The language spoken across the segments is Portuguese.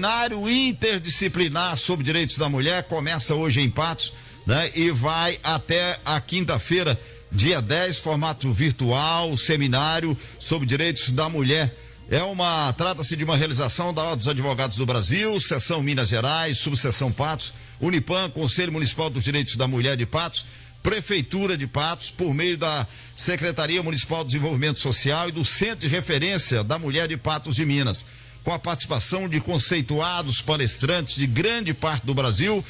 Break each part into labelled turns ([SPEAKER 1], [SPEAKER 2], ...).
[SPEAKER 1] Seminário Interdisciplinar sobre Direitos da Mulher começa hoje em Patos, né? E vai até a quinta-feira, dia 10, formato virtual, seminário sobre direitos da mulher. Trata-se de uma realização da Ordem dos Advogados do Brasil, Seção Minas Gerais, Subseção Patos, Unipan, Conselho Municipal dos Direitos da Mulher de Patos, Prefeitura de Patos, por meio da Secretaria Municipal de Desenvolvimento Social e do Centro de Referência da Mulher de Patos de Minas, com a participação de conceituados palestrantes de grande parte do Brasil.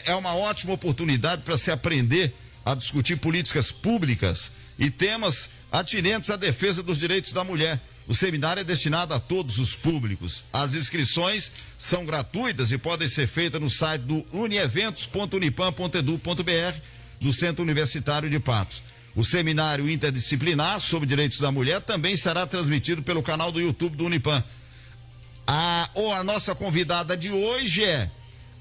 [SPEAKER 1] É uma ótima oportunidade para se aprender a discutir políticas públicas e temas atinentes à defesa dos direitos da mulher. O seminário é destinado a todos os públicos. As inscrições são gratuitas e podem ser feitas no site do unieventos.unipan.edu.br do Centro Universitário de Patos. O seminário interdisciplinar sobre direitos da mulher também será transmitido pelo canal do YouTube do Unipan. A nossa convidada de hoje é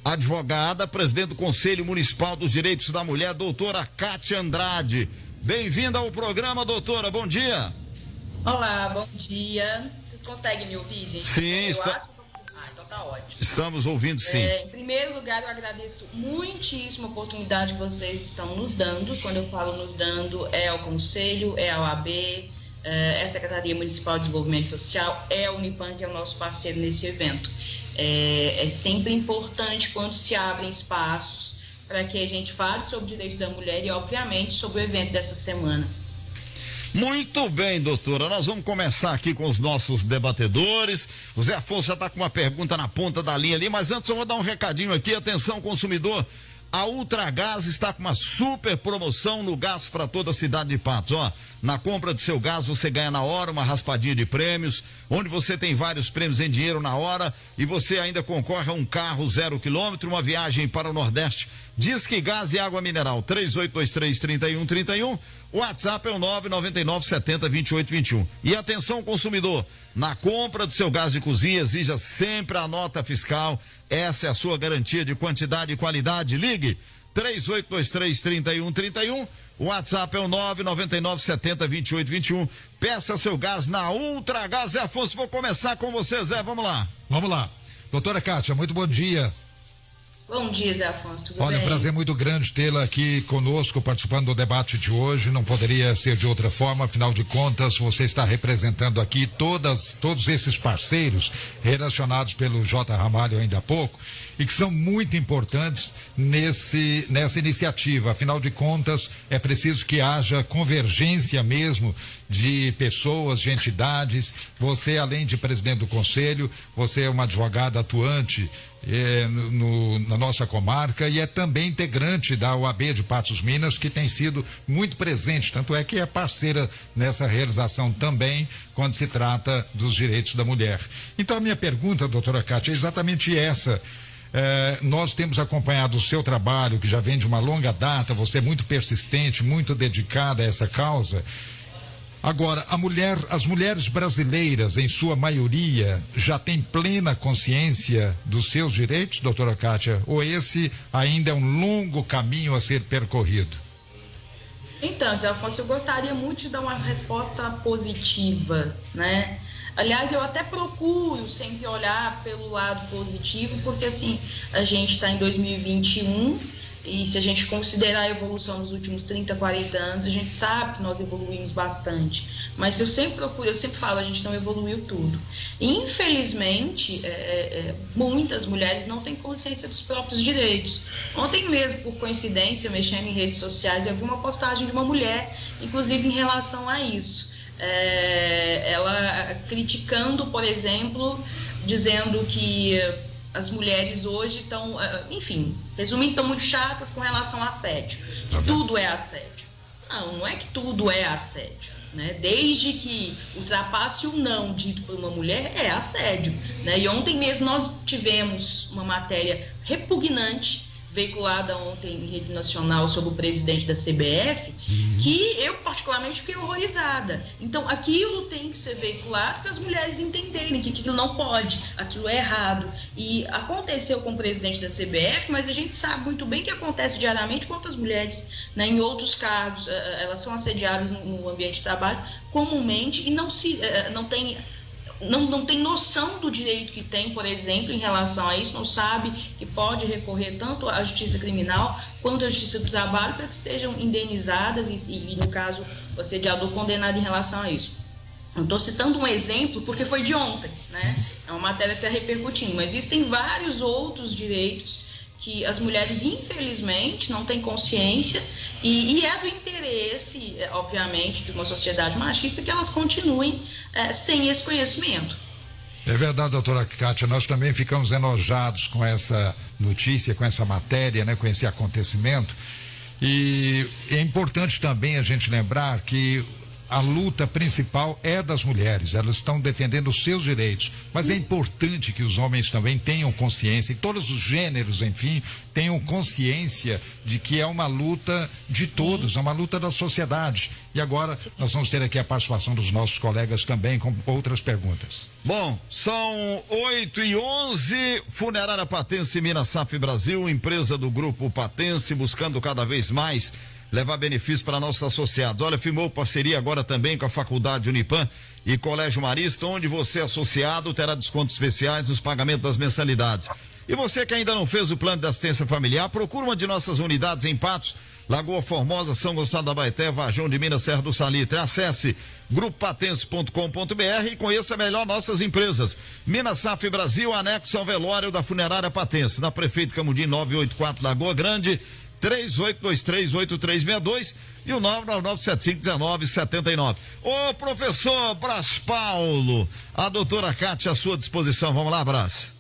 [SPEAKER 1] a advogada, presidente do Conselho Municipal dos Direitos da Mulher, doutora Kátia Andrade. Bem-vinda ao programa, doutora, bom dia.
[SPEAKER 2] Olá, bom dia. Vocês conseguem me ouvir, gente?
[SPEAKER 1] Sim,
[SPEAKER 2] então tá ótimo.
[SPEAKER 1] Estamos ouvindo, sim.
[SPEAKER 2] Em primeiro lugar, eu agradeço muitíssimo a oportunidade que vocês estão nos dando. Quando eu falo nos dando, é ao Conselho, é a OAB, é a Secretaria Municipal de Desenvolvimento Social, é a Unipan, que é o nosso parceiro nesse evento. É sempre importante quando se abrem espaços para que a gente fale sobre o direito da mulher e, obviamente, sobre o evento dessa semana.
[SPEAKER 1] Muito bem, doutora, nós vamos começar aqui com os nossos debatedores. O Zé Afonso já está com uma pergunta na ponta da linha ali, mas antes eu vou dar um recadinho aqui. Atenção, consumidor, a Ultragás está com uma super promoção no gás para toda a cidade de Patos. Na compra de seu gás você ganha na hora uma raspadinha de prêmios, onde você tem vários prêmios em dinheiro na hora e você ainda concorre a um carro 0 km, uma viagem para o Nordeste. Disque Gás e Água Mineral, 3823-3131. O WhatsApp é o 999-70-2821. E atenção, consumidor, na compra do seu gás de cozinha, exija sempre a nota fiscal. Essa é a sua garantia de quantidade e qualidade. Ligue 3823-3131. O WhatsApp é o 999-70-2821. Peça seu gás na Ultragás. Zé Afonso, vou começar com você, Zé, vamos lá.
[SPEAKER 3] Vamos lá. Doutora Kátia, muito bom dia.
[SPEAKER 2] Bom dia, Zé Afonso, tudo bem?
[SPEAKER 3] Olha, um prazer muito grande tê-la aqui conosco, participando do debate de hoje. Não poderia ser de outra forma, afinal de contas, você está representando aqui todos esses parceiros relacionados pelo J. Ramalho ainda há pouco e que são muito importantes nessa iniciativa. Afinal de contas, é preciso que haja convergência mesmo de pessoas, de entidades. Você, além de presidente do conselho, você é uma advogada atuante na nossa comarca e é também integrante da OAB de Patos Minas, que tem sido muito presente, tanto é que é parceira nessa realização também, quando se trata dos direitos da mulher. Então a minha pergunta, doutora Kátia, é exatamente essa. Nós temos acompanhado o seu trabalho, que já vem de uma longa data, você é muito persistente, muito dedicada a essa causa. Agora, as mulheres brasileiras, em sua maioria, já têm plena consciência dos seus direitos, doutora Kátia? Ou esse ainda é um longo caminho a ser percorrido?
[SPEAKER 2] Então, Zé Afonso, eu gostaria muito de dar uma resposta positiva, né? Aliás, eu até procuro sempre olhar pelo lado positivo, porque assim, a gente está em 2021 e se a gente considerar a evolução nos últimos 30, 40 anos, a gente sabe que nós evoluímos bastante. Mas eu sempre falo, a gente não evoluiu tudo. E, infelizmente, muitas mulheres não têm consciência dos próprios direitos. Ontem mesmo, por coincidência, mexendo em redes sociais, eu vi uma postagem de uma mulher, inclusive em relação a isso. Ela criticando, por exemplo, dizendo que as mulheres hoje estão, enfim, resumindo, estão muito chatas com relação a assédio. Tudo é assédio. Não é que tudo é assédio, né? Desde que ultrapasse o não dito por uma mulher, é assédio, né? E ontem mesmo nós tivemos uma matéria repugnante veiculada ontem em rede nacional sobre o presidente da CBF, que eu particularmente fiquei horrorizada. Então aquilo tem que ser veiculado para as mulheres entenderem que aquilo não pode, aquilo é errado. E aconteceu com o presidente da CBF, mas a gente sabe muito bem que acontece diariamente com outras mulheres, né? Em outros cargos, elas são assediadas no ambiente de trabalho comumente e não tem não tem noção do direito que tem, por exemplo, em relação a isso, não sabe que pode recorrer tanto à justiça criminal quanto à justiça do trabalho para que sejam indenizadas e no caso, o assediador condenado em relação a isso. Eu estou citando um exemplo porque foi de ontem, né? É uma matéria que está repercutindo, mas existem vários outros direitos que as mulheres, infelizmente, não têm consciência e é do interesse, obviamente, de uma sociedade machista que elas continuem sem esse conhecimento.
[SPEAKER 3] É verdade, doutora Kátia, nós também ficamos enojados com essa notícia, com essa matéria, né, com esse acontecimento, e é importante também a gente lembrar que a luta principal é das mulheres, elas estão defendendo os seus direitos, mas é importante que os homens também tenham consciência, e todos os gêneros, enfim, tenham consciência de que é uma luta de todos, é uma luta da sociedade. E agora nós vamos ter aqui a participação dos nossos colegas também com outras perguntas.
[SPEAKER 1] Bom, são 8h11, Funerária Patense Minas Saf Brasil, empresa do Grupo Patense, buscando cada vez mais levar benefício para nossos associados. Olha, firmou parceria agora também com a Faculdade Unipam e Colégio Marista, onde você associado terá descontos especiais nos pagamentos das mensalidades. E você que ainda não fez o plano de assistência familiar, procura uma de nossas unidades em Patos, Lagoa Formosa, São Gonçalo da Baeté, Varjão de Minas, Serra do Salitre. Acesse grupopatense.com.br e conheça melhor nossas empresas. Minas Saf Brasil, anexo ao velório da Funerária Patense, na Prefeito Camudim 984, Lagoa Grande, 38238362 e o 999751979. Ô professor Brás Paulo, a doutora Kátia à sua disposição. Vamos lá, Brás.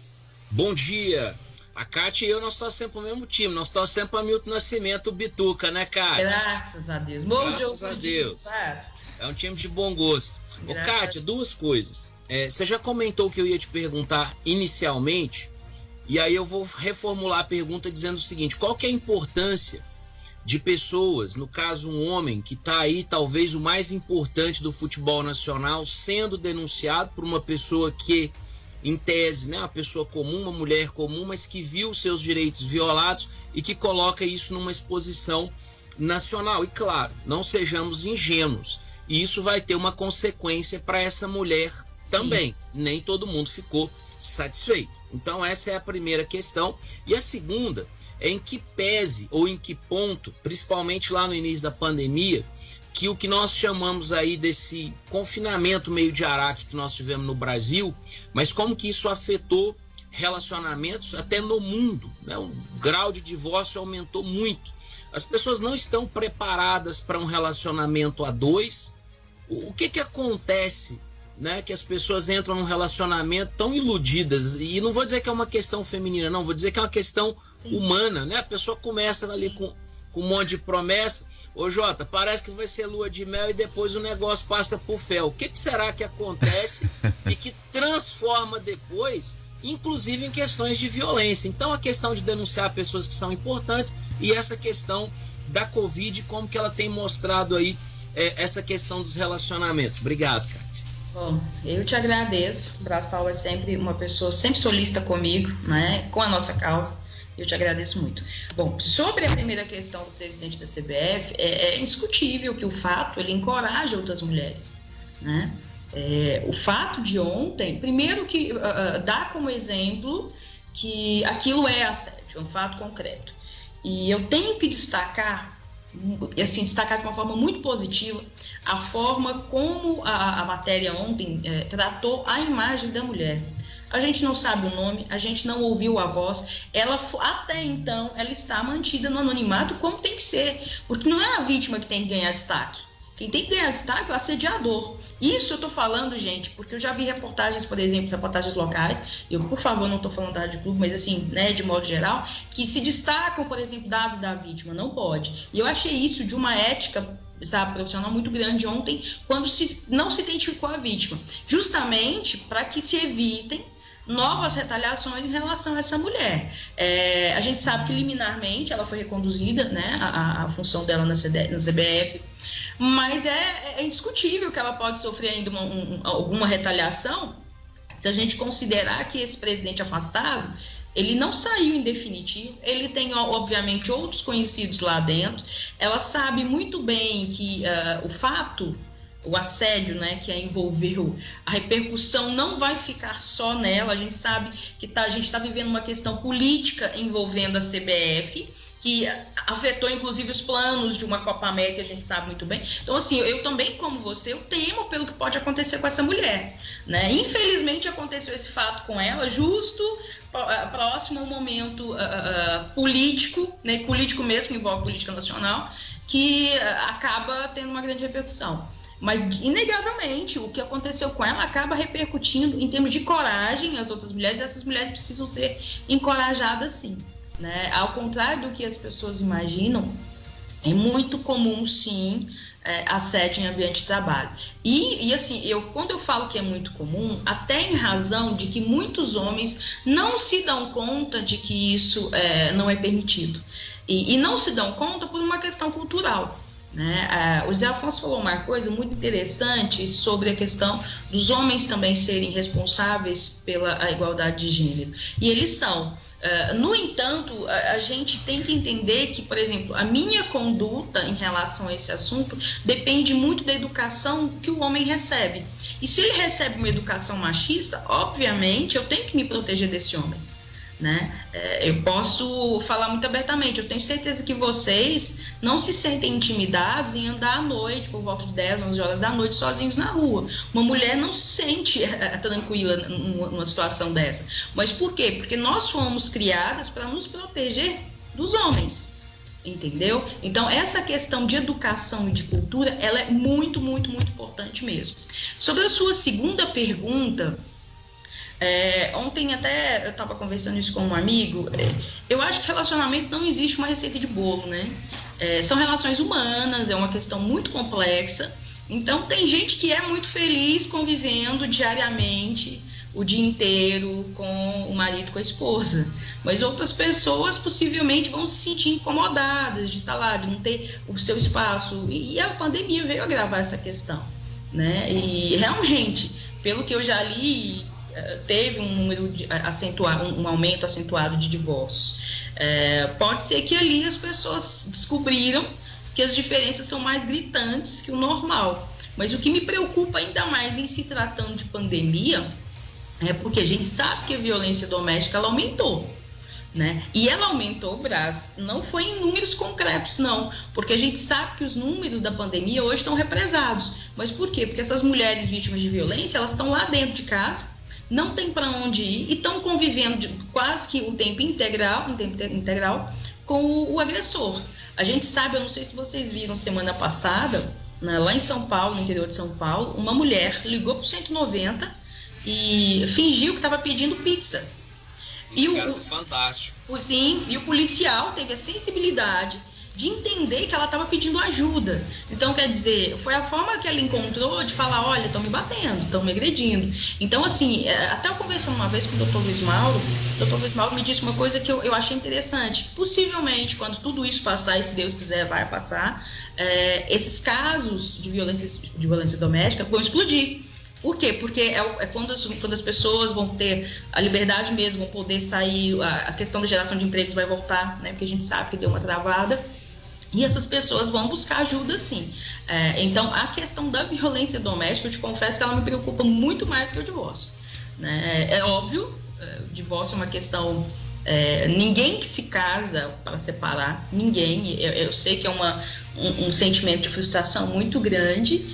[SPEAKER 4] Bom dia. A Kátia e eu, nós torcemos pro mesmo time, nós torcemos para Milton Nascimento, Bituca, né, Kátia?
[SPEAKER 2] Graças a Deus.
[SPEAKER 4] Graças a Deus. É um time de bom gosto. Ô, Kátia, duas coisas. Você já comentou o que eu ia te perguntar inicialmente, e aí eu vou reformular a pergunta dizendo o seguinte: qual que é a importância de pessoas, no caso um homem que está aí talvez o mais importante do futebol nacional, sendo denunciado por uma pessoa que, em tese, né, uma pessoa comum, uma mulher comum, mas que viu seus direitos violados e que coloca isso numa exposição nacional? E claro, não sejamos ingênuos, e isso vai ter uma consequência para essa mulher também. Nem todo mundo ficou satisfeito. Então essa é a primeira questão. E a segunda é em que pese ou em que ponto, principalmente lá no início da pandemia, que o que nós chamamos aí desse confinamento meio de araque que nós tivemos no Brasil, mas como que isso afetou relacionamentos até no mundo, né? O grau de divórcio aumentou muito. As pessoas não estão preparadas para um relacionamento a dois. O que acontece, né, que as pessoas entram num relacionamento tão iludidas? E não vou dizer que é uma questão feminina, não, vou dizer que é uma questão humana, né? A pessoa começa ali com um monte de promessa. Ô Jota, parece que vai ser lua de mel e depois o negócio passa por fel. O que será que acontece e que transforma depois, inclusive em questões de violência? Então a questão de denunciar pessoas que são importantes e essa questão da Covid, como que ela tem mostrado aí essa questão dos relacionamentos. Obrigado, Kátia.
[SPEAKER 2] Bom, eu te agradeço. O Brás Paulo é sempre uma pessoa, sempre solista comigo, né, com a nossa causa. Eu te agradeço muito. Bom, sobre a primeira questão do presidente da CBF, é indiscutível que o fato, ele encoraja outras mulheres, né? O fato de ontem, primeiro que dá como exemplo que aquilo é assédio, é um fato concreto. E eu tenho que destacar, assim, destacar de uma forma muito positiva a forma como a matéria ontem tratou a imagem da mulher. A gente não sabe o nome, a gente não ouviu a voz, até então ela está mantida no anonimato como tem que ser, porque não é a vítima que tem que ganhar destaque. Quem tem que ganhar destaque é o assediador. Isso eu estou falando, gente, porque eu já vi reportagens, por exemplo, reportagens locais, eu, por favor, não estou falando da Rádio Clube, mas assim, né, de modo geral, que se destacam, por exemplo, dados da vítima, não pode. E eu achei isso de uma ética, sabe, profissional muito grande ontem, quando não se identificou a vítima, justamente para que se evitem novas retaliações em relação a essa mulher. A gente sabe que liminarmente ela foi reconduzida, né, a função dela na CBF, mas é indiscutível que ela pode sofrer ainda alguma retaliação se a gente considerar que esse presidente afastado, ele não saiu em definitivo, ele tem obviamente outros conhecidos lá dentro, ela sabe muito bem que o fato o assédio, né, que a envolveu, a repercussão não vai ficar só nela. A gente sabe que a gente está vivendo uma questão política envolvendo a CBF, que afetou inclusive os planos de uma Copa América, a gente sabe muito bem. Então, assim, eu também, como você, eu temo pelo que pode acontecer com essa mulher, né? Infelizmente aconteceu esse fato com ela, justo próximo ao momento político, né? Político mesmo, envolve política nacional, que acaba tendo uma grande repercussão. Mas, inegavelmente, o que aconteceu com ela acaba repercutindo em termos de coragem às outras mulheres, e essas mulheres precisam ser encorajadas, sim. Né? Ao contrário do que as pessoas imaginam, é muito comum, sim, assédio em ambiente de trabalho. E assim, quando eu falo que é muito comum, até em razão de que muitos homens não se dão conta de que isso não é permitido. E não se dão conta por uma questão cultural. Né? O Zé Afonso falou uma coisa muito interessante sobre a questão dos homens também serem responsáveis pela igualdade de gênero. E eles são. No entanto, a gente tem que entender que, por exemplo, a minha conduta em relação a esse assunto depende muito da educação que o homem recebe. E se ele recebe uma educação machista, obviamente eu tenho que me proteger desse homem. Né? Eu posso falar muito abertamente, eu tenho certeza que vocês não se sentem intimidados em andar à noite, por volta de 10, 11 horas da noite, sozinhos na rua. Uma mulher não se sente tranquila numa situação dessa. Mas por quê? Porque nós fomos criadas para nos proteger dos homens, entendeu? Então, essa questão de educação e de cultura, ela é muito, muito, muito importante mesmo. Sobre a sua segunda pergunta, ontem até eu estava conversando isso com um amigo. Eu acho que relacionamento não existe uma receita de bolo, né? São relações humanas, é uma questão muito complexa. Então tem gente que é muito feliz convivendo diariamente, o dia inteiro, com o marido, com a esposa. Mas outras pessoas possivelmente vão se sentir incomodadas de estar lá, de não ter o seu espaço. E a pandemia veio agravar essa questão, né? E realmente, pelo que eu já li, teve um número um aumento acentuado de divórcios. Pode ser que ali as pessoas descobriram que as diferenças são mais gritantes que o normal. Mas o que me preocupa ainda mais em se tratando de pandemia é porque a gente sabe que a violência doméstica ela aumentou. Né? E ela aumentou, Brás, não foi em números concretos, não, porque a gente sabe que os números da pandemia hoje estão represados. Mas por quê? Porque essas mulheres vítimas de violência, elas estão lá dentro de casa, não tem para onde ir e estão convivendo quase que o tempo integral com o agressor. A gente sabe, eu não sei se vocês viram semana passada, né, lá em São Paulo, no interior de São Paulo, uma mulher ligou para o 190 e fingiu que estava pedindo pizza.
[SPEAKER 4] Esse caso é fantástico.
[SPEAKER 2] Sim, e o policial teve a sensibilidade de entender que ela estava pedindo ajuda. Então, quer dizer, foi a forma que ela encontrou de falar, olha, estão me batendo, estão me agredindo. Então, assim, até eu conversando uma vez com o Dr. Luiz Mauro me disse uma coisa que eu achei interessante. Possivelmente, quando tudo isso passar, e se Deus quiser vai passar, esses casos de violência doméstica vão explodir. Por quê? Porque quando as pessoas vão ter a liberdade mesmo, vão poder sair, a questão da geração de empregos vai voltar, né? Porque a gente sabe que deu uma travada. E essas pessoas vão buscar ajuda, sim. Então, a questão da violência doméstica, eu te confesso que ela me preocupa muito mais que o divórcio. Né? É óbvio, o divórcio é uma questão... ninguém que se casa para separar, ninguém. Eu sei que é um sentimento de frustração muito grande,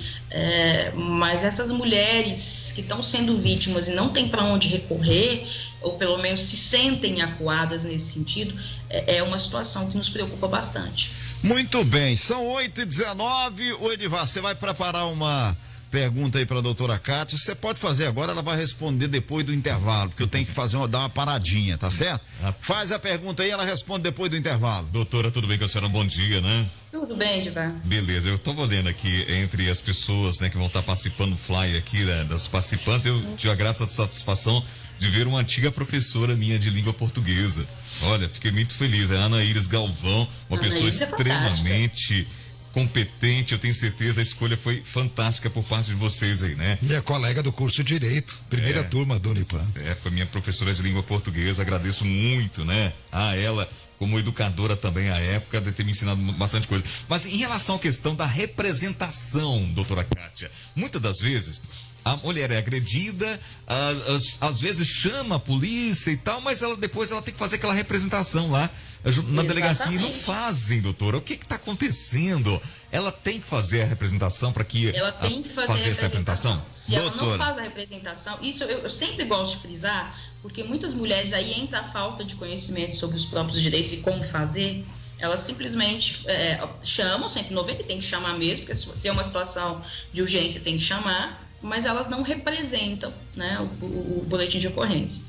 [SPEAKER 2] mas essas mulheres que estão sendo vítimas e não têm para onde recorrer, ou pelo menos se sentem acuadas nesse sentido, é uma situação que nos preocupa bastante.
[SPEAKER 1] Muito bem, são 8h19. O Edivar, você vai preparar uma pergunta aí para a doutora Cátia. Você pode fazer agora, ela vai responder depois do intervalo, porque eu tenho que dar uma paradinha, tá certo? Faz a pergunta aí, ela responde depois do intervalo.
[SPEAKER 5] Doutora, tudo bem com a senhora? Bom dia, né?
[SPEAKER 2] Tudo bem, Edivar.
[SPEAKER 5] Beleza, eu tô olhando aqui entre as pessoas, né, que vão estar participando do flyer aqui, né, das participantes, eu tive a grata satisfação de ver uma antiga professora minha de língua portuguesa. Olha, fiquei muito feliz, é a Ana Iris Galvão, uma pessoa extremamente competente, eu tenho certeza, a escolha foi fantástica por parte de vocês aí, né?
[SPEAKER 3] Minha colega do curso de Direito, primeira turma do Unipan.
[SPEAKER 5] Foi minha professora de língua portuguesa, agradeço muito, né, a ela como educadora também à época, de ter me ensinado bastante coisa. Mas em relação à questão da representação, doutora Kátia, muitas das vezes a mulher é agredida, às vezes chama a polícia e tal, mas depois ela tem que fazer aquela representação lá na delegacia e não fazem, doutora. O que está acontecendo? Ela tem que fazer a representação para que
[SPEAKER 2] ela tem que fazer
[SPEAKER 5] essa representação?
[SPEAKER 2] Se ela não faz a representação, isso eu sempre gosto de frisar, porque muitas mulheres aí entra a falta de conhecimento sobre os próprios direitos e como fazer. Elas simplesmente chamam 190, tem que chamar mesmo, porque se é uma situação de urgência tem que chamar, mas elas não representam, né, o boletim de ocorrência.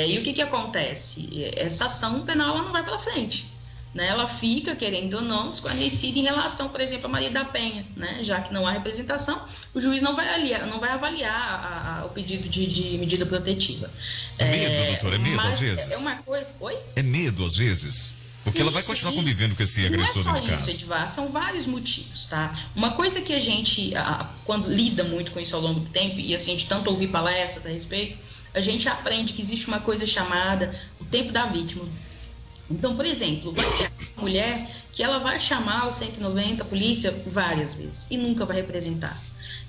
[SPEAKER 2] E o que acontece? Essa ação penal ela não vai para frente, né? Ela fica, querendo ou não, desconhecida em relação, por exemplo, a Maria da Penha, né? Já que não há representação, o juiz não vai avaliar o pedido de medida protetiva.
[SPEAKER 5] É medo, doutora? É medo às vezes?
[SPEAKER 2] É uma coisa... Oi?
[SPEAKER 5] É medo às vezes? Porque ela vai continuar convivendo com esse agressor dentro de casa.
[SPEAKER 2] Não é só isso, Edvar, são vários motivos, tá? Uma coisa que a gente, quando lida muito com isso ao longo do tempo, e assim, a gente tanto ouvir palestras a respeito, a gente aprende que existe uma coisa chamada o tempo da vítima. Então, por exemplo, vai ter uma mulher que ela vai chamar o 190, a polícia, várias vezes, e nunca vai representar.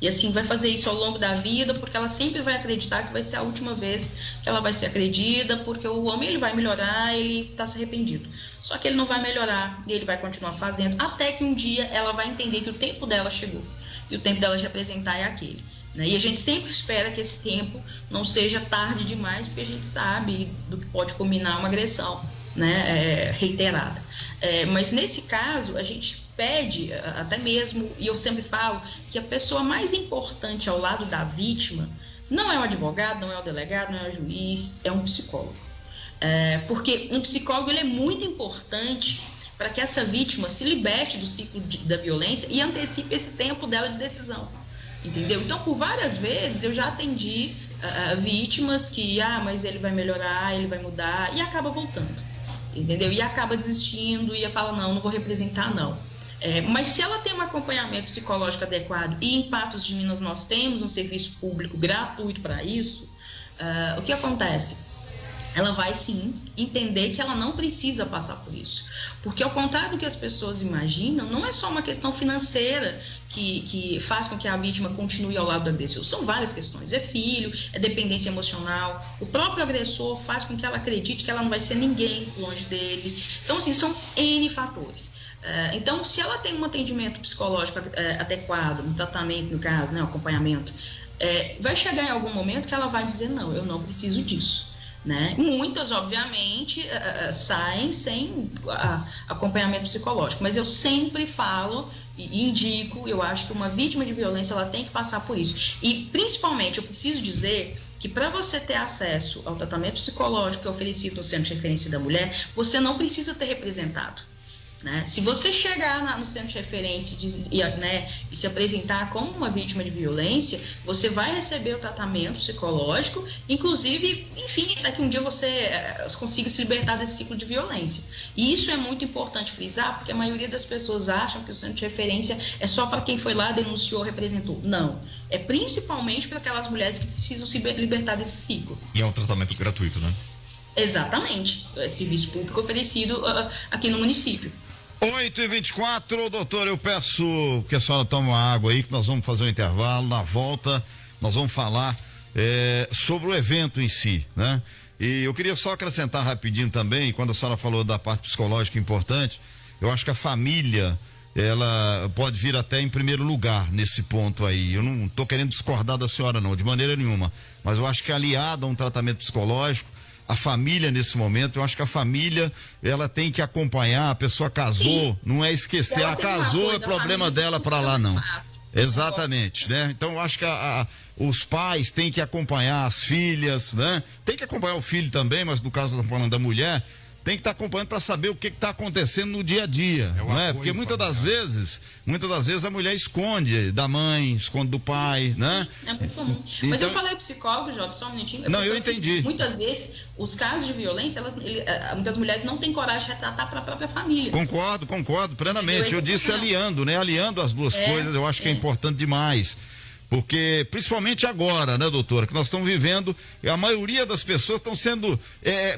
[SPEAKER 2] E assim, vai fazer isso ao longo da vida, porque ela sempre vai acreditar que vai ser a última vez que ela vai ser agredida, porque o homem ele vai melhorar, ele está se arrependido. Só que ele não vai melhorar, e ele vai continuar fazendo, até que um dia ela vai entender que o tempo dela chegou. E o tempo dela de apresentar é aquele. Né? E a gente sempre espera que esse tempo não seja tarde demais, porque a gente sabe do que pode culminar uma agressão, né, reiterada. Mas nesse caso, a gente pede até mesmo, e eu sempre falo, que a pessoa mais importante ao lado da vítima não é o advogado, não é o delegado, não é o juiz, é um psicólogo. Porque um psicólogo ele é muito importante para que essa vítima se liberte do ciclo da violência e antecipe esse tempo dela de decisão. Entendeu? Então, por várias vezes, eu já atendi vítimas que, mas ele vai melhorar, ele vai mudar, e acaba voltando, entendeu? E acaba desistindo, e fala, não vou representar, não. Mas se ela tem um acompanhamento psicológico adequado, e em Patos de Minas nós temos um serviço público gratuito para isso, o que acontece? Ela vai sim entender que ela não precisa passar por isso. Porque ao contrário do que as pessoas imaginam, não é só uma questão financeira que faz com que a vítima continue ao lado do agressor. São várias questões. É filho, é dependência emocional. O próprio agressor faz com que ela acredite que ela não vai ser ninguém longe dele. Então, assim, são N fatores. Então, se ela tem um atendimento psicológico adequado, um tratamento, no caso, né, um acompanhamento, vai chegar em algum momento que ela vai dizer, não, eu não preciso disso. Né? Muitas, obviamente, saem sem acompanhamento psicológico, mas eu sempre falo e indico, eu acho que uma vítima de violência ela tem que passar por isso. E, principalmente, eu preciso dizer que para você ter acesso ao tratamento psicológico que é oferecido no Centro de Referência da Mulher, você não precisa ter representado. Né? Se você chegar no centro de referência e se apresentar como uma vítima de violência, você vai receber o tratamento psicológico, inclusive, enfim, para que um dia você consiga se libertar desse ciclo de violência. E isso é muito importante frisar, porque a maioria das pessoas acham que o centro de referência é só para quem foi lá, denunciou, representou. Não. É principalmente para aquelas mulheres que precisam se libertar desse ciclo.
[SPEAKER 5] E é um tratamento gratuito, né?
[SPEAKER 2] Exatamente. É serviço público oferecido aqui no município.
[SPEAKER 1] 8h24, doutor, eu peço que a senhora tome uma água aí, que nós vamos fazer um intervalo. Na volta, nós vamos falar sobre o evento em si, né? E eu queria só acrescentar rapidinho também, quando a senhora falou da parte psicológica importante, eu acho que a família, ela pode vir até em primeiro lugar nesse ponto aí. Eu não estou querendo discordar da senhora, não, de maneira nenhuma, mas eu acho que aliado a um tratamento psicológico, a família nesse momento, eu acho que a família ela tem que acompanhar, a pessoa casou, sim, não é esquecer, casou, é problema dela para lá, não. Exatamente, né? Então eu acho que os pais têm que acompanhar as filhas, né? Tem que acompanhar o filho também, mas no caso estamos falando da mulher, tem que estar acompanhando para saber o que está acontecendo no dia a dia, não é? Porque muitas das vezes a mulher esconde da mãe, esconde do pai, né?
[SPEAKER 2] É muito comum. Então, mas eu falei psicólogo, Jota, só um minutinho.
[SPEAKER 1] Não, eu entendi.
[SPEAKER 2] Muitas vezes, os casos de violência, muitas mulheres não têm coragem de retratar para a própria família.
[SPEAKER 1] Concordo plenamente. Eu disse aliando, né? Aliando as duas coisas, eu acho que é importante demais. Porque, principalmente agora, né, doutora, que nós estamos vivendo, a maioria das pessoas estão sendo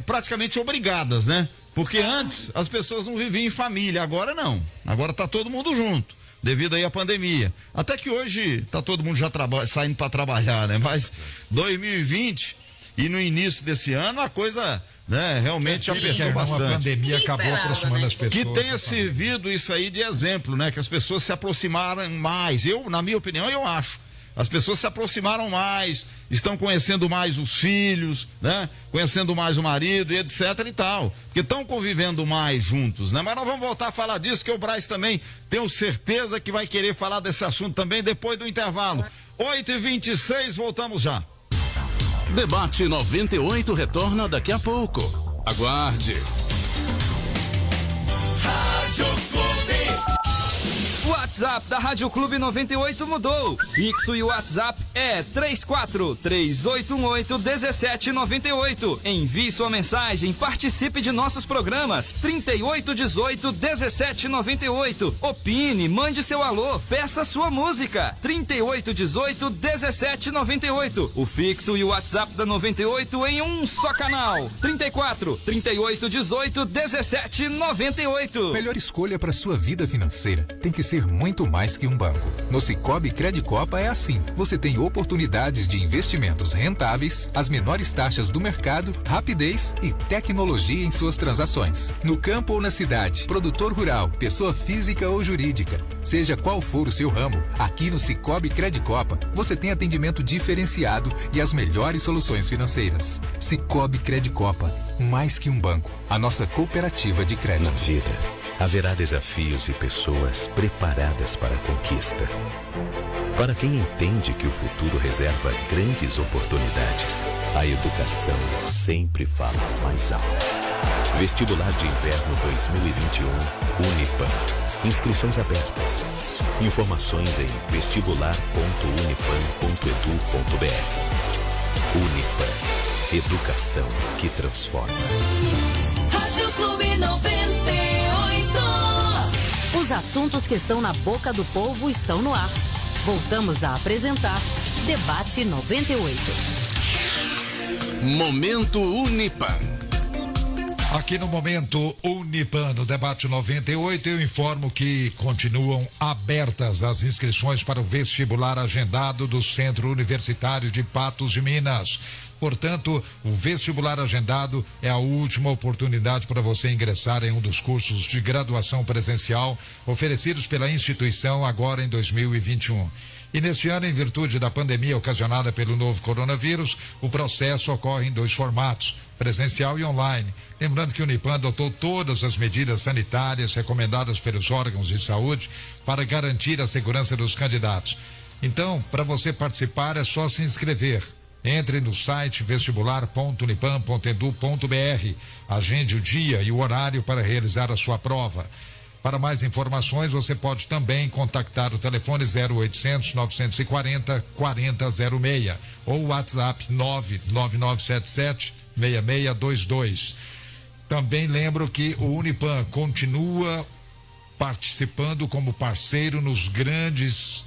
[SPEAKER 1] praticamente obrigadas, né, Porque antes as pessoas não viviam em família, agora não. Agora tá todo mundo junto, devido aí à pandemia. Até que hoje tá todo mundo já saindo para trabalhar, né? Mas 2020 e no início desse ano a coisa, né, realmente apertou bastante.
[SPEAKER 3] A pandemia acabou aproximando as pessoas.
[SPEAKER 1] Que tenha servido isso aí de exemplo, né? Que as pessoas se aproximaram mais. Na minha opinião, eu acho. As pessoas se aproximaram mais, estão conhecendo mais os filhos, né? Conhecendo mais o marido e etc e tal. Porque estão convivendo mais juntos, né? Mas nós vamos voltar a falar disso, que o Braz também tenho certeza que vai querer falar desse assunto também depois do intervalo. 8h26, voltamos já.
[SPEAKER 6] Debate 98 retorna daqui a pouco. Aguarde.
[SPEAKER 7] Rádio Clube.
[SPEAKER 8] O WhatsApp da Rádio Clube 98 mudou. Fixo e o WhatsApp é 34-3818-1798. Envie sua mensagem, participe de nossos programas. 3818-1798. Opine, mande seu alô, peça sua música. 3818-1798. O fixo e o WhatsApp da 98 em um só canal. 34-3818-1798.
[SPEAKER 9] Melhor escolha para sua vida financeira tem que ser muito mais que um banco. No Sicoob Credicopa é assim. Você tem oportunidades de investimentos rentáveis, as menores taxas do mercado, rapidez e tecnologia em suas transações. No campo ou na cidade, produtor rural, pessoa física ou jurídica, seja qual for o seu ramo, aqui no Sicoob Credicopa você tem atendimento diferenciado e as melhores soluções financeiras. Sicoob Credicopa, mais que um banco, a nossa cooperativa de crédito.
[SPEAKER 10] Na vida, haverá desafios e pessoas preparadas para a conquista. Para quem entende que o futuro reserva grandes oportunidades, a educação sempre fala mais alto. Vestibular de Inverno 2021, Unipam. Inscrições abertas. Informações em vestibular.unipam.edu.br. Unipam. Educação que transforma.
[SPEAKER 7] Rádio Clube 98.
[SPEAKER 11] Os assuntos que estão na boca do povo estão no ar. Voltamos a apresentar Debate 98.
[SPEAKER 6] Momento Unipam.
[SPEAKER 3] Aqui no Momento Unipam, no Debate 98, eu informo que continuam abertas as inscrições para o vestibular agendado do Centro Universitário de Patos de Minas. Portanto, o vestibular agendado é a última oportunidade para você ingressar em um dos cursos de graduação presencial oferecidos pela instituição agora em 2021. E neste ano, em virtude da pandemia ocasionada pelo novo coronavírus, o processo ocorre em 2 formatos, presencial e online. Lembrando que o Unipam adotou todas as medidas sanitárias recomendadas pelos órgãos de saúde para garantir a segurança dos candidatos. Então, para você participar, é só se inscrever. Entre no site vestibular.unipam.edu.br. Agende o dia e o horário para realizar a sua prova. Para mais informações, você pode também contactar o telefone 0800 940 4006 ou o WhatsApp 99977 6622. Também lembro que o Unipam continua participando como parceiro nos grandes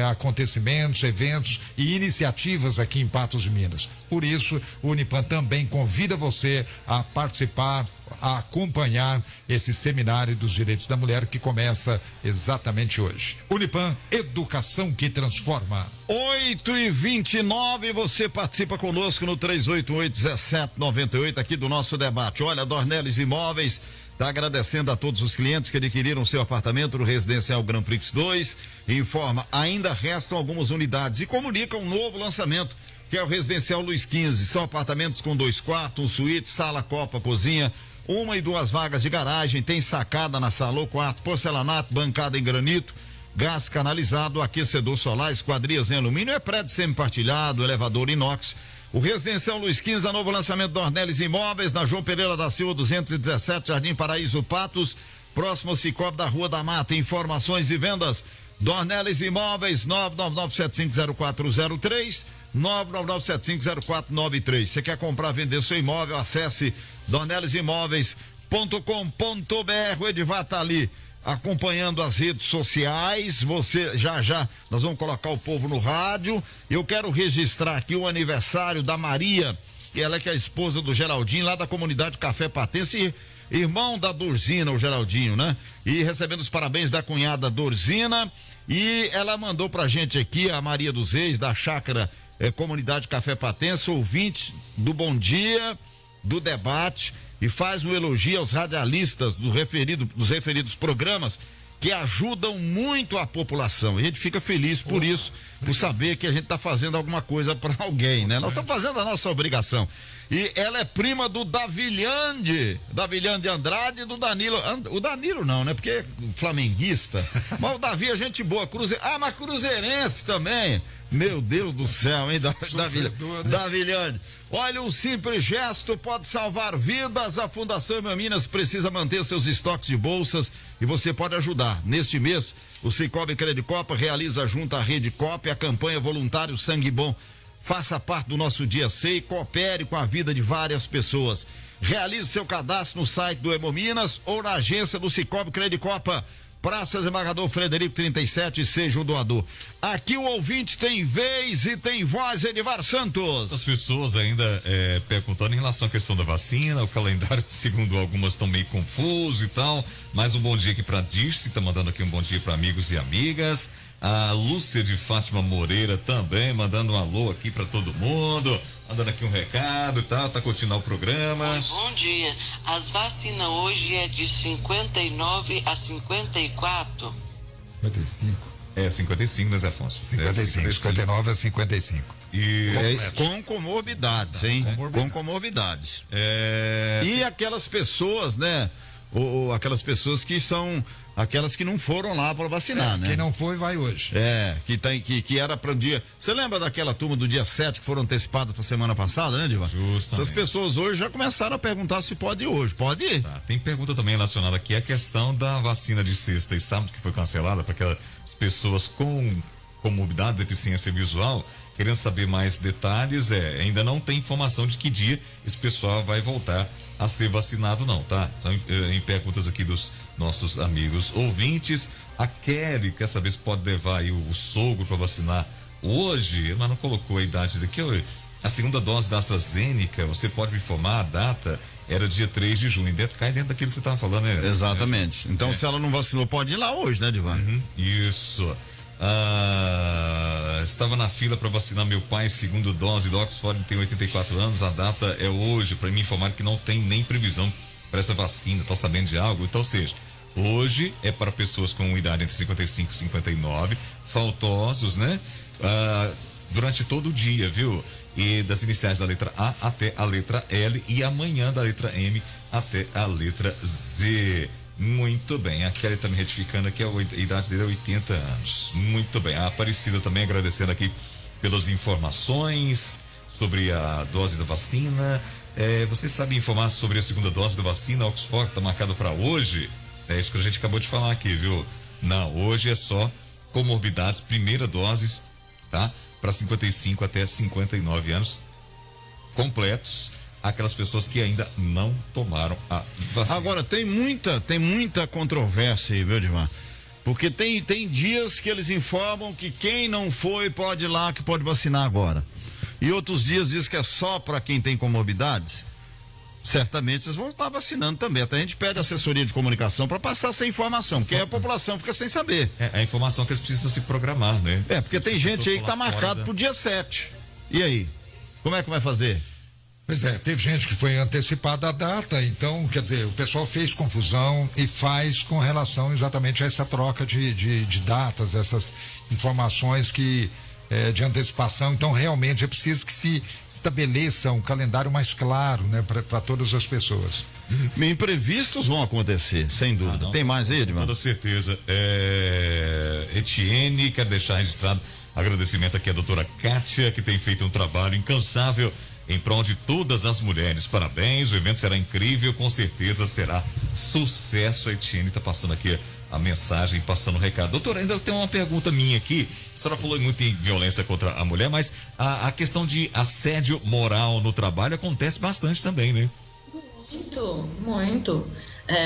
[SPEAKER 3] acontecimentos, eventos e iniciativas aqui em Patos de Minas. Por isso, o Unipam também convida você a participar, a acompanhar esse seminário dos direitos da mulher que começa exatamente hoje. Unipam, educação que transforma.
[SPEAKER 1] 8h29, você participa conosco no 388-1798 aqui do nosso debate. Olha, Dornelles Imóveis está agradecendo a todos os clientes que adquiriram seu apartamento no Residencial Grand Prix 2. Informa, ainda restam algumas unidades e comunica um novo lançamento, que é o Residencial Luiz XV. São apartamentos com 2 quartos, suíte, sala, copa, cozinha, 1 e 2 vagas de garagem, tem sacada na sala ou quarto, porcelanato, bancada em granito, gás canalizado, aquecedor solar, esquadrias em alumínio, é prédio semi-partilhado, elevador inox. O Residencial Luiz XV, novo lançamento do Dornelles Imóveis, na João Pereira da Silva 217, Jardim Paraíso, Patos, próximo ao Sicoob da Rua da Mata. Informações e vendas, Dornelles Imóveis, 999750403, 999750493. Você quer comprar, vender seu imóvel, acesse dornellesimóveis.com.br. O Edivar tá ali acompanhando as redes sociais. Você já nós vamos colocar o povo no rádio. Eu quero registrar aqui o aniversário da Maria, e ela que é a esposa do Geraldinho, lá da comunidade Café Patense. irmão da Dorzina, o Geraldinho, né? E recebendo os parabéns da cunhada Dorzina. E ela mandou pra gente aqui, a Maria dos Reis, da Chácara Comunidade Café Patense, ouvinte do Bom Dia, do debate, e faz um elogio aos radialistas dos referidos programas que ajudam muito a população. E a gente fica feliz por isso, por saber que a gente está fazendo alguma coisa para alguém, né? Nós estamos fazendo a nossa obrigação. E ela é prima do Davilhande Andrade e do Danilo. O Danilo não, né? Porque é flamenguista. Mas o Davi é gente boa. Mas cruzeirense também. Meu Deus do céu, hein? Davilhande. Olha, um simples gesto pode salvar vidas. A Fundação Hemominas precisa manter seus estoques de bolsas e você pode ajudar. Neste mês, o Cicobi Credicopa realiza junto à Rede Copa a campanha Voluntário Sangue Bom. Faça parte do nosso Dia C e coopere com a vida de várias pessoas. Realize seu cadastro no site do Hemominas ou na agência do Cicobi Credicopa. Praça Desembargador Frederico 37, seja um doador. Aqui o ouvinte tem vez e tem voz, Edivar Santos.
[SPEAKER 5] As pessoas ainda perguntando em relação à questão da vacina, o calendário, segundo algumas, estão meio confuso e tal. Mais um bom dia aqui pra Dirce, tá mandando aqui um bom dia para amigos e amigas. A Lúcia de Fátima Moreira também mandando um alô aqui para todo mundo, mandando aqui um recado e tal, tá continuando o programa.
[SPEAKER 12] Bom dia. As vacinas hoje é de 59 a 54.
[SPEAKER 3] 55.
[SPEAKER 5] 55, né, Zé Afonso?
[SPEAKER 3] 55, 59 a 55.
[SPEAKER 1] E com comorbidades, hein? Com comorbidades. E aquelas pessoas, né? Aquelas pessoas que são aquelas que não foram lá para vacinar, né?
[SPEAKER 3] Quem não foi, vai hoje.
[SPEAKER 1] Que era para o dia. Você lembra daquela turma do dia 7 que foram antecipadas para semana passada, né, Divan?
[SPEAKER 5] Justamente.
[SPEAKER 1] Essas pessoas hoje já começaram a perguntar se pode ir hoje. Pode ir?
[SPEAKER 5] Tá, tem pergunta também relacionada aqui à questão da vacina de sexta e sábado que foi cancelada para aquelas pessoas com comorbidade, deficiência visual. Querendo saber mais detalhes, ainda não tem informação de que dia esse pessoal vai voltar a ser vacinado, não, tá? São em perguntas aqui dos nossos amigos ouvintes. A Kelly quer saber se pode levar aí o sogro para vacinar hoje, mas não colocou a idade daqui. A segunda dose da AstraZeneca, você pode me informar a data? Era dia 3 de junho, cai dentro daquilo que você estava falando, né?
[SPEAKER 1] Exatamente. Então, se ela não vacinou, pode ir lá hoje, né, Divan?
[SPEAKER 5] Isso. Estava na fila para vacinar meu pai, segunda dose do Oxford, tem 84 anos, a data é hoje, para me informar que não tem nem previsão para essa vacina, tô sabendo de algo, então, ou seja, hoje é para pessoas com idade entre 55 e 59, faltosos, né? Durante todo o dia, viu? E das iniciais da letra A até a letra L e amanhã da letra M até a letra Z. Muito bem, a Kelly tá me retificando aqui, a idade dele é 80 anos. Muito bem, a Aparecida também agradecendo aqui pelas informações sobre a dose da vacina. Você sabe informar sobre a segunda dose da vacina? Oxford tá marcado para hoje? É isso que a gente acabou de falar aqui, viu? Não, hoje é só comorbidades, primeira dose, tá? Para 55 até 59 anos completos. Aquelas pessoas que ainda não tomaram a vacina.
[SPEAKER 1] Agora, tem muita controvérsia aí, viu, Divan? Porque tem dias que eles informam que quem não foi pode ir lá, que pode vacinar agora. E outros dias diz que é só para quem tem comorbidades. Certamente eles vão estar vacinando também. Até a gente pede assessoria de comunicação para passar essa informação, porque aí a população fica sem saber.
[SPEAKER 5] A informação que eles precisam se programar, né?
[SPEAKER 1] Porque tem gente aí que tá marcado pro dia 7. E aí? Como é que vai fazer?
[SPEAKER 3] Pois teve gente que foi antecipada a data, então, quer dizer, o pessoal fez confusão e faz com relação exatamente a essa troca de datas, essas informações que de antecipação. Então, realmente é preciso que se estabeleça um calendário mais claro, né, para todas as pessoas.
[SPEAKER 1] Imprevistos vão acontecer, sem dúvida. Tem mais aí, Edmar?
[SPEAKER 5] Com toda certeza. Etienne, quer deixar registrado agradecimento aqui à doutora Kátia, que tem feito um trabalho incansável em prol de todas as mulheres. Parabéns, o evento será incrível, com certeza será sucesso. A Etienne está passando aqui a mensagem, passando o recado. Doutora, ainda tem uma pergunta minha aqui. A senhora falou muito em violência contra a mulher, mas a questão de assédio moral no trabalho acontece bastante também, né?
[SPEAKER 2] Muito.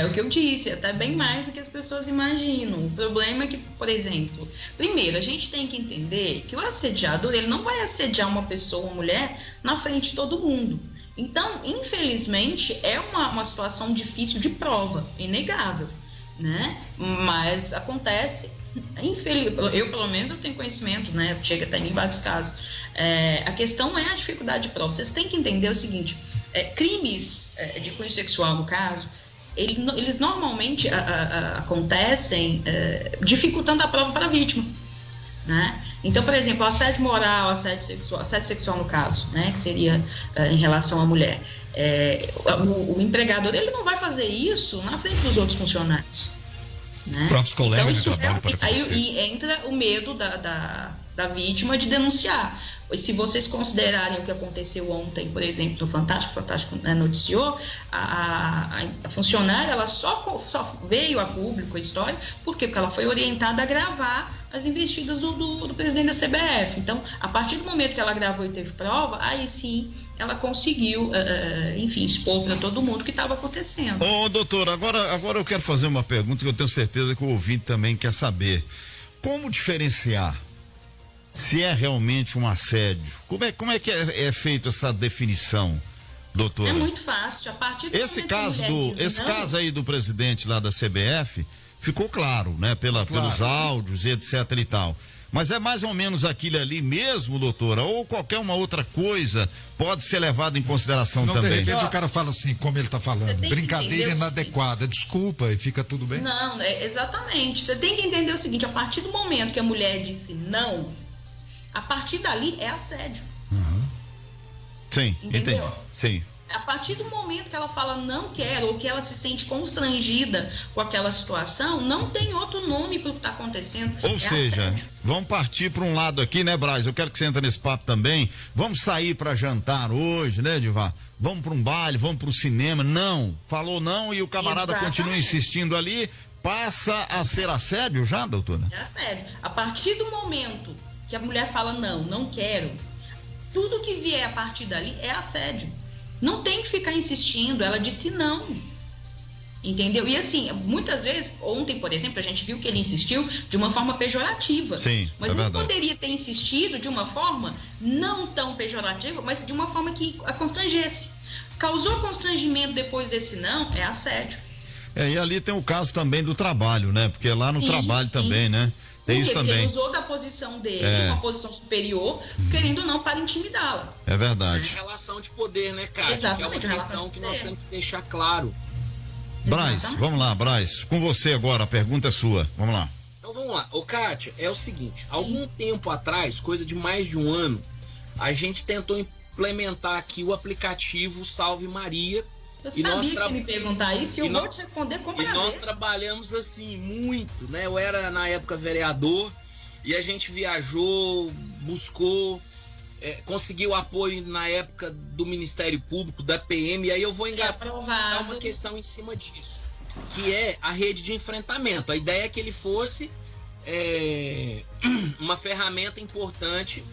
[SPEAKER 2] O que eu disse, até bem mais do que as pessoas imaginam. O problema é que, por exemplo, primeiro, a gente tem que entender que o assediador, ele não vai assediar uma pessoa, uma mulher, na frente de todo mundo. Então, infelizmente, é uma situação difícil de prova, inegável, né? Mas acontece, eu pelo menos eu tenho conhecimento, né? Chega até em vários casos. A questão é a dificuldade de prova. Vocês têm que entender o seguinte, crimes de cunho sexual, no caso, eles normalmente acontecem dificultando a prova para a vítima, né? Então, por exemplo, assédio moral, assédio sexual no caso, né, que seria em relação à mulher. O empregador, ele não vai fazer isso na frente dos outros funcionários, né?
[SPEAKER 5] Próprios colegas
[SPEAKER 2] então,
[SPEAKER 5] de trabalho para acontecer.
[SPEAKER 2] Aí entra o medo da vítima de denunciar. Se vocês considerarem o que aconteceu ontem, por exemplo, no Fantástico noticiou, a funcionária, ela só veio a público a história, porque ela foi orientada a gravar as investidas do presidente da CBF. Então, a partir do momento que ela gravou e teve prova, aí sim ela conseguiu, enfim, expor para todo mundo o que estava acontecendo.
[SPEAKER 1] Doutor, agora eu quero fazer uma pergunta que eu tenho certeza que o ouvinte também quer saber. Como diferenciar se é realmente um assédio? Como é que é feita essa definição, doutora?
[SPEAKER 2] É muito fácil. A partir do
[SPEAKER 1] esse caso aí do presidente lá da CBF ficou claro, né? Pelos áudios e etc e tal. Mas é mais ou menos aquilo ali mesmo, doutora? Ou qualquer uma outra coisa pode ser levada em consideração também?
[SPEAKER 3] De repente o cara fala assim, como ele está falando, brincadeira inadequada, desculpa, e fica tudo bem?
[SPEAKER 2] Não, exatamente. Você tem que entender o seguinte, a partir do momento que a mulher disse não, a partir dali é assédio.
[SPEAKER 1] Uhum. Sim,
[SPEAKER 2] entendeu?
[SPEAKER 1] Entendi. Sim.
[SPEAKER 2] A partir do momento que ela fala não quero, ou que ela se sente constrangida com aquela situação, não tem outro nome para o que está acontecendo.
[SPEAKER 1] Ou seja, assédio. Vamos partir para um lado aqui, né, Braz? Eu quero que você entre nesse papo também. Vamos sair para jantar hoje, né, Divar? Vamos para um baile, vamos para o cinema. Não, falou não e o camarada continua insistindo ali, passa a ser assédio já, doutora?
[SPEAKER 2] É assédio. A partir do momento que a mulher fala não quero, tudo que vier a partir dali é assédio. Não tem que ficar insistindo, ela disse não, entendeu? E assim, muitas vezes, ontem, por exemplo, a gente viu que ele insistiu de uma forma pejorativa.
[SPEAKER 1] Sim,
[SPEAKER 2] mas não poderia ter insistido de uma forma não tão pejorativa, mas de uma forma que a constrangesse. Causou constrangimento depois desse não, é assédio.
[SPEAKER 1] E ali tem o caso também do trabalho, né? Porque lá no trabalho também, né? Tem isso também.
[SPEAKER 2] Ele usou da posição dele, uma posição superior, querendo ou não, para intimidá-la.
[SPEAKER 1] É verdade.
[SPEAKER 4] É relação de poder, né, Kátia? Exatamente, que é uma questão que nós temos que deixar claro.
[SPEAKER 1] Braz, vamos lá, Braz. Com você agora, a pergunta é sua. Vamos lá.
[SPEAKER 4] Então vamos lá. Ô, Kátia, é o seguinte, algum tempo atrás, coisa de mais de um ano, a gente tentou implementar aqui o aplicativo Salve Maria.
[SPEAKER 2] Eu sabia que me perguntar isso e eu vou te responder com prazer.
[SPEAKER 4] E nós trabalhamos assim muito, né? Eu era na época vereador e a gente viajou, buscou, conseguiu apoio na época do Ministério Público, da PM, e aí eu vou engatar uma questão em cima disso, que é a rede de enfrentamento. A ideia é que ele fosse uma ferramenta importante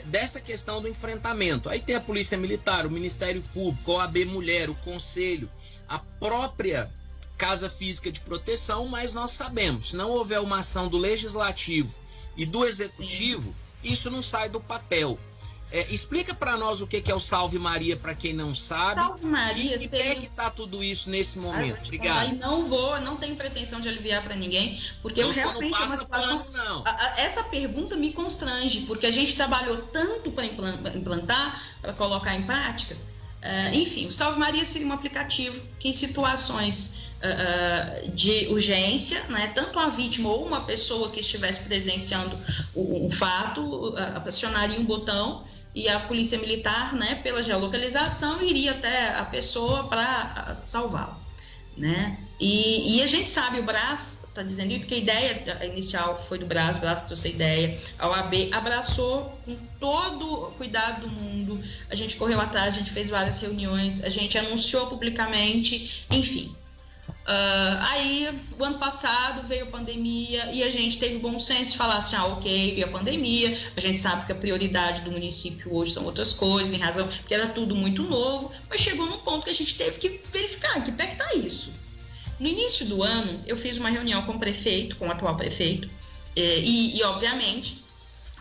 [SPEAKER 4] dessa questão do enfrentamento. Aí tem a Polícia Militar, o Ministério Público, a OAB Mulher, o Conselho, a própria Casa Física de Proteção, mas nós sabemos, se não houver uma ação do Legislativo e do Executivo, isso não sai do papel. Explica para nós o que é o Salve Maria, para quem não sabe.
[SPEAKER 2] Salve Maria,
[SPEAKER 4] e é que está tudo isso nesse momento. Obrigado.
[SPEAKER 2] Não tenho pretensão de aliviar para ninguém, porque eu realmente
[SPEAKER 4] não passa pano, não.
[SPEAKER 2] Essa pergunta me constrange, porque a gente trabalhou tanto para implantar, para colocar em prática. Enfim, o Salve Maria seria um aplicativo que, em situações de urgência, né, tanto a vítima ou uma pessoa que estivesse presenciando um fato, pressionaria um botão e a Polícia Militar, né, pela geolocalização, iria até a pessoa para salvá-la, né? E a gente sabe, o Brás está dizendo isso, porque a ideia inicial foi do Brás trouxe a ideia, a OAB abraçou com todo o cuidado do mundo, a gente correu atrás, a gente fez várias reuniões, a gente anunciou publicamente, enfim. Aí, o ano passado veio a pandemia e a gente teve o bom senso de falar assim, ok, veio a pandemia, a gente sabe que a prioridade do município hoje são outras coisas, em razão, porque era tudo muito novo, mas chegou num ponto que a gente teve que verificar que pé que tá isso. No início do ano, eu fiz uma reunião com o prefeito, com o atual prefeito, e obviamente,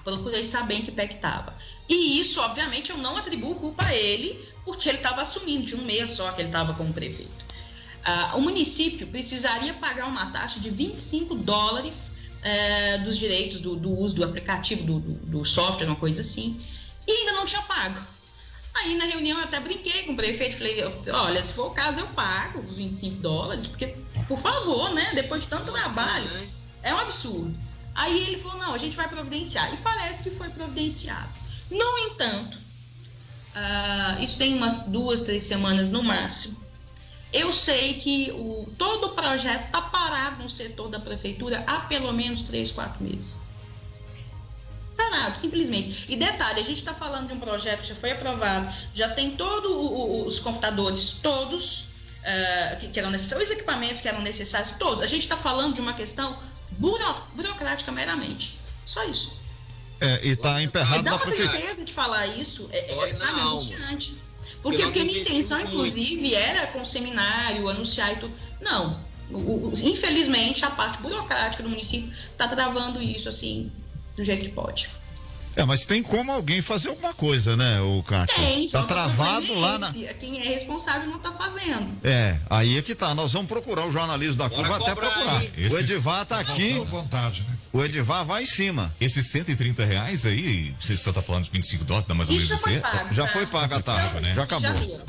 [SPEAKER 2] procurei saber em que pé que estava. E isso, obviamente, eu não atribuo culpa a ele, porque ele estava assumindo de um mês só que ele estava como prefeito. O município precisaria pagar uma taxa de $25 dos direitos do uso do aplicativo, do software, uma coisa assim, e ainda não tinha pago. Aí na reunião eu até brinquei com o prefeito, falei, olha, se for o caso eu pago os $25, porque, por favor, né, depois de tanto trabalho, é um absurdo. Aí ele falou, não, a gente vai providenciar, e parece que foi providenciado. No entanto, isso tem umas 2-3 semanas no máximo, eu sei que todo o projeto está parado no setor da prefeitura há pelo menos 3-4 meses. Parado, simplesmente. E detalhe, a gente está falando de um projeto que já foi aprovado, já tem todos os computadores, todos, que eram necessários, os equipamentos que eram necessários, todos. A gente está falando de uma questão burocrática meramente. Só isso.
[SPEAKER 1] E está emperrado na prefeitura.
[SPEAKER 2] Dá uma certeza de falar isso, sabe, angustiante. Porque a minha intenção, inclusive, era com o seminário, anunciar e tudo. Não. Infelizmente, a parte burocrática do município está travando isso, assim, do jeito que pode.
[SPEAKER 1] Mas tem como alguém fazer alguma coisa, né, o Cátia?
[SPEAKER 2] Tem.
[SPEAKER 1] Tá travado lá na...
[SPEAKER 2] Quem é responsável não tá fazendo.
[SPEAKER 1] Aí é que tá. Nós vamos procurar o jornalismo da curva, até procurar. O Edivar tá aqui.
[SPEAKER 3] Vontade, né?
[SPEAKER 1] O Edivar vai em cima.
[SPEAKER 5] Esses R$130 aí, você só tá falando de $25, dá mais ou menos
[SPEAKER 2] isso.
[SPEAKER 1] Já foi pago a taxa, né? Já acabou.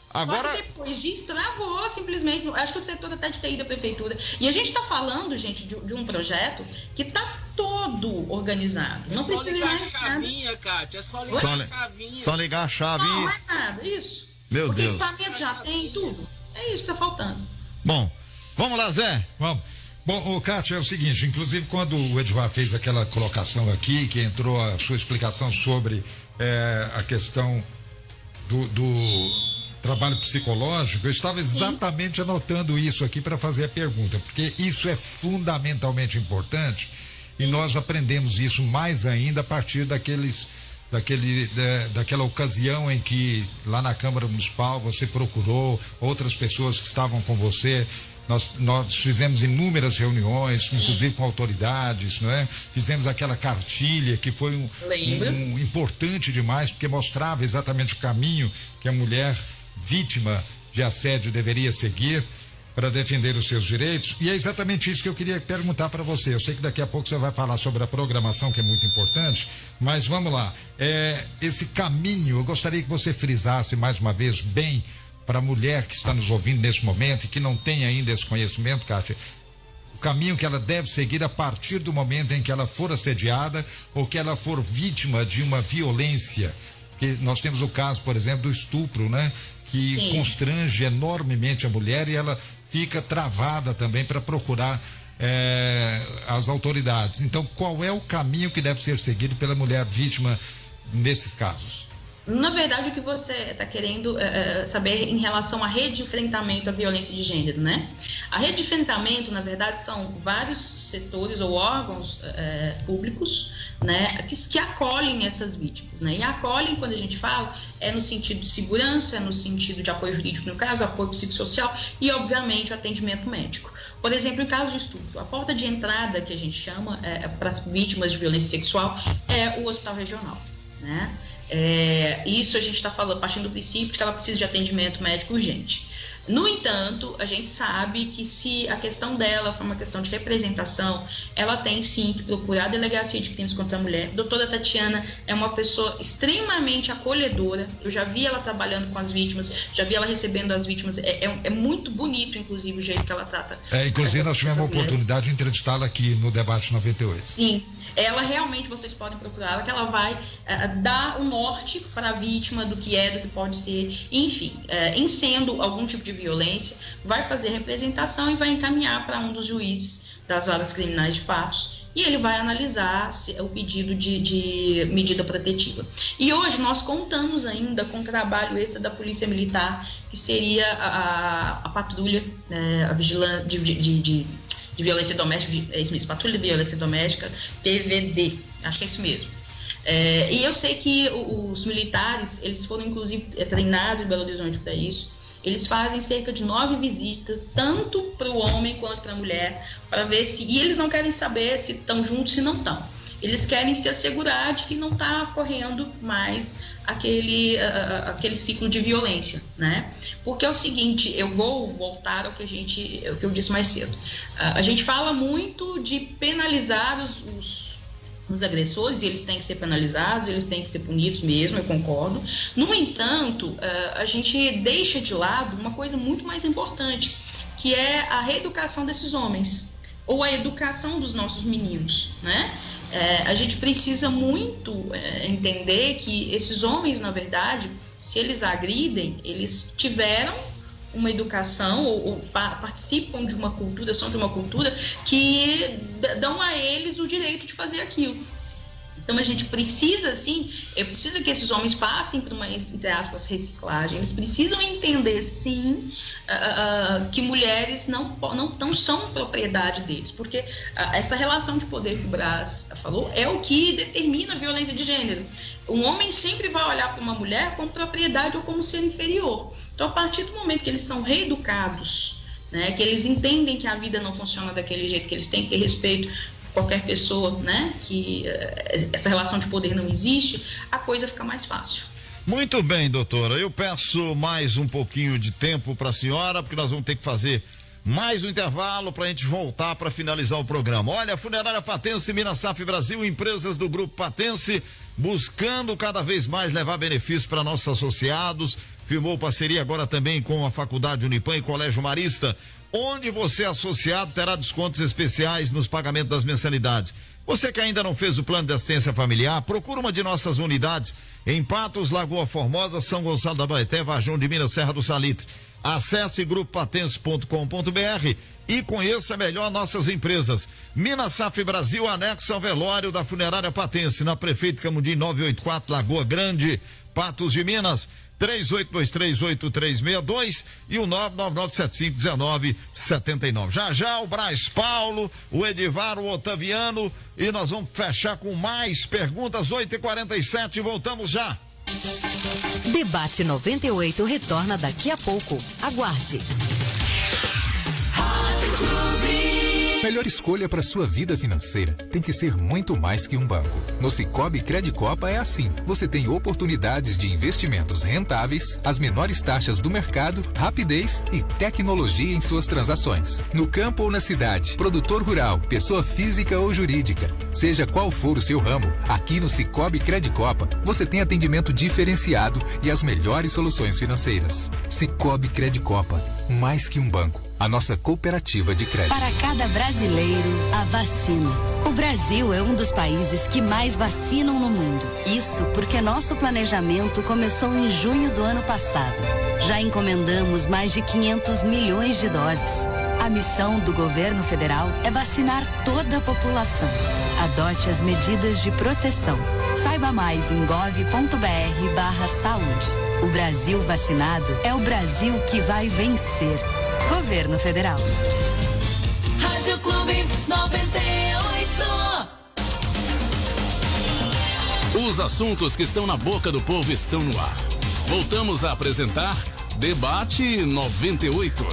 [SPEAKER 1] Agora...
[SPEAKER 2] Só que depois disso, travou simplesmente. Acho que o setor até de TI da prefeitura. E a gente está falando, gente, de um projeto que está todo organizado. Não
[SPEAKER 4] só
[SPEAKER 2] precisa
[SPEAKER 4] ligar
[SPEAKER 2] mais
[SPEAKER 4] a chavinha,
[SPEAKER 2] nada.
[SPEAKER 4] Kátia. É só ligar a chavinha.
[SPEAKER 1] Só ligar a chave.
[SPEAKER 2] Não, não é nada, isso.
[SPEAKER 1] Meu Deus.
[SPEAKER 2] O equipamento já tem tudo. É isso que está faltando.
[SPEAKER 1] Bom, vamos lá, Zé.
[SPEAKER 3] Vamos. Bom, Cátia, é o seguinte, inclusive quando o Edivar fez aquela colocação aqui, que entrou a sua explicação sobre a questão do trabalho psicológico, eu estava exatamente anotando isso aqui para fazer a pergunta, porque isso é fundamentalmente importante e nós aprendemos isso mais ainda a partir daquela ocasião em que lá na Câmara Municipal você procurou outras pessoas que estavam com você. Nós fizemos inúmeras reuniões, inclusive com autoridades, não é? Fizemos aquela cartilha que foi importante demais, porque mostrava exatamente o caminho que a mulher vítima de assédio deveria seguir para defender os seus direitos. E é exatamente isso que eu queria perguntar para você. Eu sei que daqui a pouco você vai falar sobre a programação, que é muito importante, mas vamos lá. Esse caminho, eu gostaria que você frisasse mais uma vez bem para a mulher que está nos ouvindo nesse momento e que não tem ainda esse conhecimento, Cátia, o caminho que ela deve seguir a partir do momento em que ela for assediada ou que ela for vítima de uma violência. Porque nós temos o caso, por exemplo, do estupro, né? Que constrange enormemente a mulher e ela fica travada também para procurar as autoridades. Então, qual é o caminho que deve ser seguido pela mulher vítima nesses casos?
[SPEAKER 2] Na verdade, o que você está querendo saber em relação à rede de enfrentamento à violência de gênero, né? A rede de enfrentamento, na verdade, são vários setores ou órgãos públicos, né, que acolhem essas vítimas, né? E acolhem, quando a gente fala, no sentido de segurança, no sentido de apoio jurídico, no caso, apoio psicossocial e, obviamente, o atendimento médico. Por exemplo, em caso de estupro, a porta de entrada, que a gente chama para as vítimas de violência sexual, é o hospital regional, né? Isso a gente está falando, partindo do princípio de que ela precisa de atendimento médico urgente. No entanto, a gente sabe que se a questão dela for uma questão de representação, ela tem sim que procurar a Delegacia de Crimes contra a Mulher. A doutora Tatiana é uma pessoa extremamente acolhedora. Eu já vi ela trabalhando com as vítimas, já vi ela recebendo as vítimas. É muito bonito, inclusive, o jeito que ela trata.
[SPEAKER 3] Inclusive, nós tivemos a oportunidade de entrevistá-la aqui no Debate 98.
[SPEAKER 2] Sim. Ela realmente, vocês podem procurá-la, que ela vai dar o norte para a vítima do que é, do que pode ser, enfim, em sendo algum tipo de violência, vai fazer representação e vai encaminhar para um dos juízes das varas criminais de Patos e ele vai analisar o pedido de medida protetiva. E hoje nós contamos ainda com o trabalho extra da Polícia Militar, que seria a patrulha, a vigilância de violência doméstica, é isso mesmo, Patrulha de Violência Doméstica, PVD, acho que é isso mesmo. E eu sei que os militares, eles foram inclusive treinados em Belo Horizonte para isso. Eles fazem cerca de 9 visitas, tanto para o homem quanto para a mulher, para ver se... E eles não querem saber se estão juntos, se não estão. eles querem se assegurar de que não está ocorrendo mais aquele ciclo de violência, né? Porque é o seguinte, eu vou voltar ao que eu disse mais cedo. A gente fala muito de penalizar os agressores, e eles têm que ser penalizados, eles têm que ser punidos mesmo, eu concordo. No entanto, a gente deixa de lado uma coisa muito mais importante, que é a reeducação desses homens, ou a educação dos nossos meninos, né? A gente precisa muito entender que esses homens, na verdade, se eles agridem, eles tiveram uma educação ou participam de uma cultura, são de uma cultura que dão a eles o direito de fazer aquilo. Então a gente precisa, sim, precisa que esses homens passem por uma, entre aspas, reciclagem. Eles precisam entender, sim, que mulheres não são propriedade deles, porque essa relação de poder que o Brás falou é o que determina a violência de gênero. Um homem sempre vai olhar para uma mulher como propriedade ou como ser inferior. Então, a partir do momento que eles são reeducados, né, que eles entendem que a vida não funciona daquele jeito, que eles têm que ter respeito por qualquer pessoa, né, que essa relação de poder não existe, a coisa fica mais fácil.
[SPEAKER 1] Muito bem, doutora. Eu peço mais um pouquinho de tempo para a senhora, porque nós vamos ter que fazer mais um intervalo para a gente voltar para finalizar o programa. Olha, a Funerária Patense, Minasaf Brasil, empresas do Grupo Patense, buscando cada vez mais levar benefícios para nossos associados. Firmou parceria agora também com a Faculdade Unipan e Colégio Marista, onde você, associado, terá descontos especiais nos pagamentos das mensalidades. Você que ainda não fez o plano de assistência familiar, procura uma de nossas unidades em Patos, Lagoa Formosa, São Gonçalo da Baeté, Varjão de Minas, Serra do Salitre. Acesse grupopatense.com.br e conheça melhor nossas empresas. Minasaf Brasil, anexo ao velório da Funerária Patense, na Prefeito Camundim 984, Lagoa Grande, Patos de Minas. 38238362 e o 999751979. Já o Brás Paulo, o Edivar, o Otaviano, e nós vamos fechar com mais perguntas. 8h47, voltamos já.
[SPEAKER 11] Debate 98 retorna daqui a pouco. Aguarde.
[SPEAKER 9] Melhor escolha para sua vida financeira tem que ser muito mais que um banco. No Sicoob Credicopa é assim. Você tem oportunidades de investimentos rentáveis, as menores taxas do mercado, rapidez e tecnologia em suas transações. No campo ou na cidade, produtor rural, pessoa física ou jurídica, seja qual for o seu ramo, aqui no Sicoob Credicopa você tem atendimento diferenciado e as melhores soluções financeiras. Sicoob Credicopa, mais que um banco. A nossa cooperativa de crédito.
[SPEAKER 11] Para cada brasileiro, a vacina. O Brasil é um dos países que mais vacinam no mundo. Isso porque nosso planejamento começou em junho do ano passado. Já encomendamos mais de 500 milhões de doses. A missão do governo federal é vacinar toda a população. Adote as medidas de proteção. Saiba mais em gov.br/saúde. O Brasil vacinado é o Brasil que vai vencer. Governo Federal.
[SPEAKER 7] Rádio Clube 98.
[SPEAKER 6] Os assuntos que estão na boca do povo estão no ar. Voltamos a apresentar Debate 98.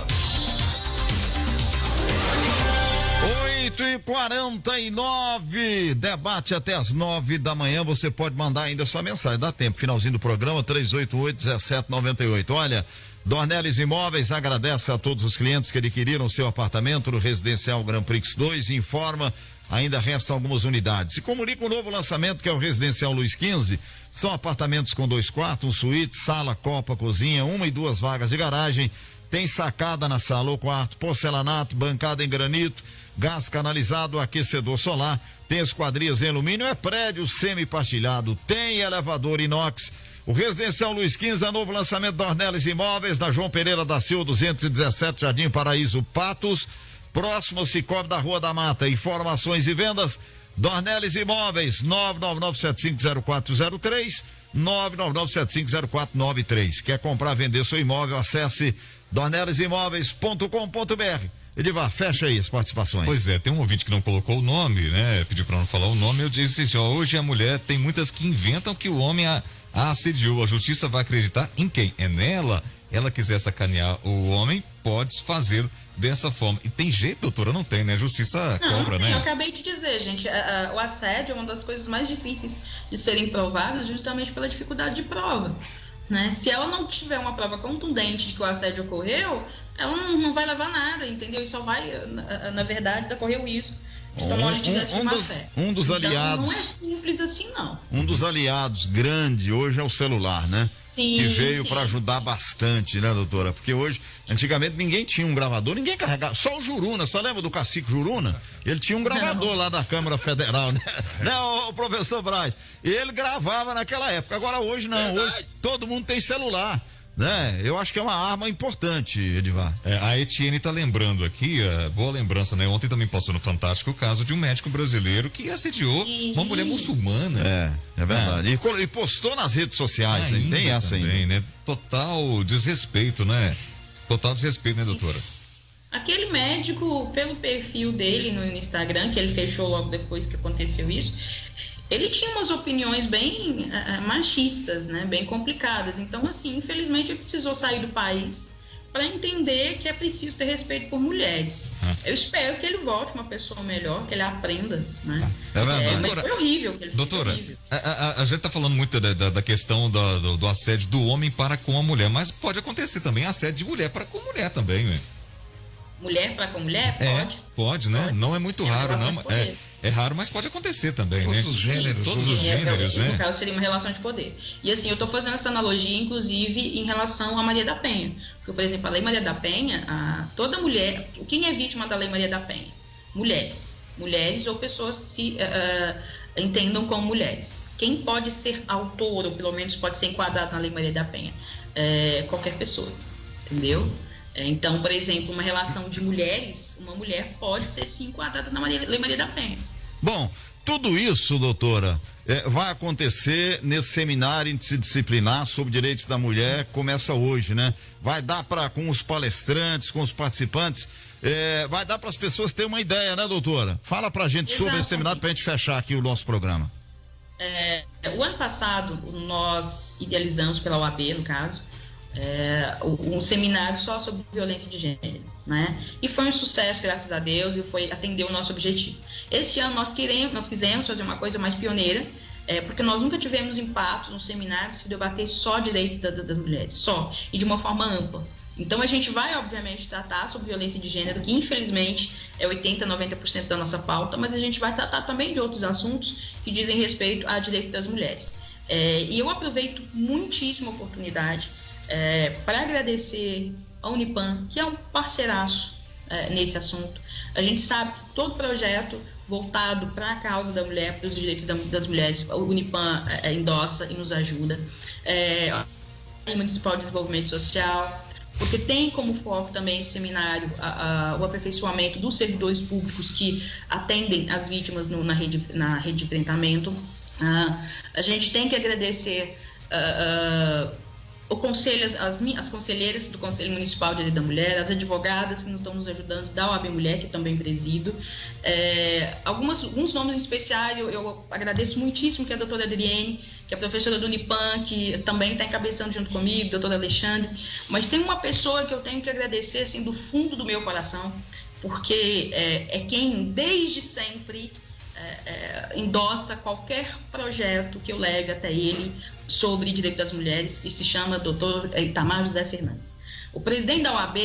[SPEAKER 1] 8h49, debate até as 9 da manhã. Você pode mandar ainda sua mensagem, dá tempo. Finalzinho do programa, 388-1798. Olha, Dornelles Imóveis agradece a todos os clientes que adquiriram seu apartamento no Residencial Grand Prix 2 e informa, ainda restam algumas unidades. E comunica o novo lançamento, que é o Residencial Luiz XV. São apartamentos com 2 quartos, um suíte, sala, copa, cozinha, 1 e 2 vagas de garagem. Tem sacada na sala ou quarto, porcelanato, bancada em granito, gás canalizado, aquecedor solar, tem esquadrias em alumínio, é prédio semi-pastilhado, tem elevador inox. O Residencial Luiz XV é novo lançamento da Dornelles Imóveis, na João Pereira da Silva 217, Jardim Paraíso, Patos, próximo ao Sicoob da Rua da Mata. Informações e vendas, Dornelles Imóveis, 999750403, 999750493. Quer comprar, vender seu imóvel, acesse dornellesimóveis.com.br. Edivar, fecha aí as participações.
[SPEAKER 5] Pois é, tem um ouvinte que não colocou o nome, né? Pediu pra não falar o nome. Eu disse assim, ó, hoje a mulher tem muitas que inventam que o homem a assediou. A justiça vai acreditar em quem? É nela? ela quiser sacanear o homem, pode fazê-lo dessa forma. E tem jeito, doutora? Não tem, né? Justiça cobra, né?
[SPEAKER 2] Eu acabei de dizer, gente, o assédio é uma das coisas mais difíceis de serem provadas justamente pela dificuldade de prova, né? Se ela não tiver uma prova contundente de que o assédio ocorreu, ela não vai levar nada, entendeu? E só vai, na verdade, ocorrer o risco de tomar uma litigância de má fé.
[SPEAKER 1] Um dos aliados...
[SPEAKER 2] Então, não é simples assim, não.
[SPEAKER 1] Um dos aliados grande hoje é o celular, né?
[SPEAKER 2] Sim,
[SPEAKER 1] que veio para ajudar bastante, né, doutora? Porque hoje, antigamente, ninguém tinha um gravador, ninguém carregava. Só o Juruna, só lembra do cacique Juruna? Ele tinha um gravador lá da Câmara Federal, né? Não, o professor Braz. Ele gravava naquela época. Agora hoje não, hoje todo mundo tem celular, né? Eu acho que é uma arma importante, Edivar.
[SPEAKER 5] A Etienne tá lembrando aqui, boa lembrança, né? Ontem também passou no Fantástico o caso de um médico brasileiro que assediou uma mulher muçulmana.
[SPEAKER 1] É verdade. E postou nas redes sociais, tem essa
[SPEAKER 5] também,
[SPEAKER 1] ainda.
[SPEAKER 5] Né? Total desrespeito, né? Total desrespeito, né, doutora?
[SPEAKER 2] Aquele médico, pelo perfil dele no Instagram, que ele fechou logo depois que aconteceu isso, ele tinha umas opiniões bem machistas, né? Bem complicadas. Então, assim, infelizmente ele precisou sair do país para entender que é preciso ter respeito por mulheres. Eu espero que ele volte uma pessoa melhor, que ele aprenda, né? Mas foi horrível.
[SPEAKER 5] Doutora, a gente tá falando muito da questão do assédio do homem para com a mulher, mas pode acontecer também assédio de mulher para com mulher também, né?
[SPEAKER 2] Mulher para com mulher? Pode.
[SPEAKER 5] Pode, né? Pode. Não é muito raro, não. É raro, mas pode acontecer também,
[SPEAKER 3] todos
[SPEAKER 5] né?
[SPEAKER 3] Os gêneros,
[SPEAKER 5] todos os gêneros, né?
[SPEAKER 2] No caso, seria uma relação de poder. E assim, eu tô fazendo essa analogia, inclusive, em relação a Maria da Penha. Porque, por exemplo, a Lei Maria da Penha, toda mulher... Quem é vítima da Lei Maria da Penha? Mulheres. Mulheres ou pessoas que se entendam como mulheres. Quem pode ser autor, ou pelo menos pode ser enquadrado na Lei Maria da Penha? Qualquer pessoa, entendeu? Então, por exemplo, uma relação de mulheres, uma mulher pode ser sim enquadrada na Lei Maria da Penha.
[SPEAKER 1] Bom, tudo isso, doutora, vai acontecer nesse seminário interdisciplinar sobre direitos da mulher, começa hoje, né? Vai dar com os palestrantes, com os participantes, vai dar para as pessoas terem uma ideia, né, doutora? Fala pra gente sobre esse seminário pra gente fechar aqui o nosso programa.
[SPEAKER 2] O ano passado, nós idealizamos pela OAB, no caso, um seminário só sobre violência de gênero, né? E foi um sucesso, graças a Deus, e atendeu o nosso objetivo. Esse ano nós quisemos fazer uma coisa mais pioneira, porque nós nunca tivemos impacto no seminário se debater só direitos das mulheres, só, e de uma forma ampla. Então a gente vai, obviamente, tratar sobre violência de gênero, que infelizmente é 80%, 90% da nossa pauta, mas a gente vai tratar também de outros assuntos que dizem respeito a direito das mulheres. E eu aproveito muitíssimo a oportunidade para agradecer a Unipan, que é um parceiraço nesse assunto. A gente sabe que todo projeto voltado para a causa da mulher, para os direitos das mulheres, a Unipan endossa e nos ajuda. A Municipal de Desenvolvimento Social, porque tem como foco também esse seminário o aperfeiçoamento dos servidores públicos que atendem as vítimas na rede de enfrentamento. A gente tem que agradecer o conselho, as conselheiras do Conselho Municipal de Direito da Mulher, as advogadas que nos estão nos ajudando, da OAB Mulher, que também presido. Alguns nomes especiais, eu agradeço muitíssimo, que é a doutora Adriene, que é professora do Unipan, que também está encabeçando junto comigo, doutora Alexandre. Mas tem uma pessoa que eu tenho que agradecer, assim, do fundo do meu coração, porque é quem, desde sempre, endossa qualquer projeto que eu leve até ele sobre direito das mulheres, e se chama Dr. Itamar José Fernandes. O presidente da OAB,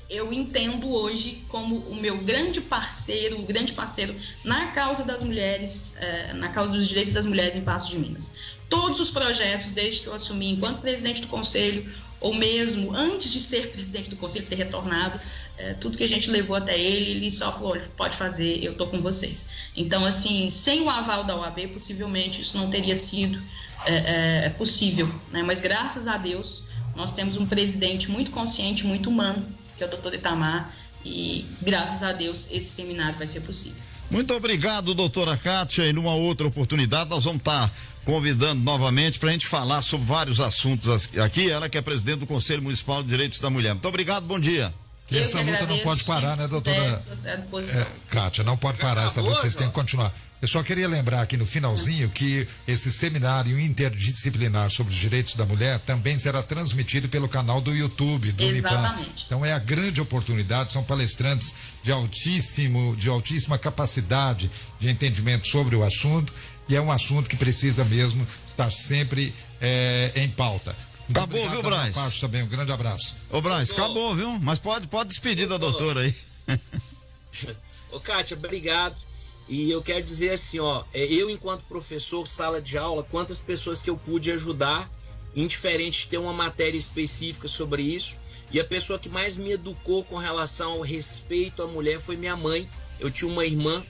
[SPEAKER 2] eu entendo hoje como o meu grande parceiro na causa das mulheres, na causa dos direitos das mulheres em Paços de Minas. Todos os projetos, desde que eu assumi enquanto presidente do conselho, ou mesmo antes de ser presidente do conselho, ter retornado, tudo que a gente levou até ele só falou, pode fazer, eu estou com vocês. Então, assim, sem o aval da OAB, possivelmente isso não teria sido possível, né? Mas graças a Deus, nós temos um presidente muito consciente, muito humano, que é o Dr. Itamar, e graças a Deus esse seminário vai ser possível.
[SPEAKER 1] Muito obrigado, doutora Kátia, e numa outra oportunidade nós vamos estar convidando novamente para a gente falar sobre vários assuntos aqui, ela que é presidente do Conselho Municipal de Direitos da Mulher. Muito obrigado, bom dia.
[SPEAKER 3] Que essa luta não pode parar, né, doutora? Kátia, não pode parar essa luta, vocês têm que continuar. Eu só queria lembrar aqui no finalzinho que esse seminário interdisciplinar sobre os direitos da mulher também será transmitido pelo canal do YouTube do Unipan. Então é a grande oportunidade, são palestrantes de altíssima capacidade de entendimento sobre o assunto, e é um assunto que precisa mesmo estar sempre em pauta.
[SPEAKER 1] Acabou, viu, Braz?
[SPEAKER 3] Também, um grande abraço.
[SPEAKER 1] Ô, Braz, acabou, viu? Mas pode despedir da doutora aí.
[SPEAKER 4] Ô, Kátia, obrigado. E eu quero dizer assim, ó, eu enquanto professor, sala de aula, quantas pessoas que eu pude ajudar, indiferente de ter uma matéria específica sobre isso, e a pessoa que mais me educou com relação ao respeito à mulher foi minha mãe. Eu tinha uma irmã,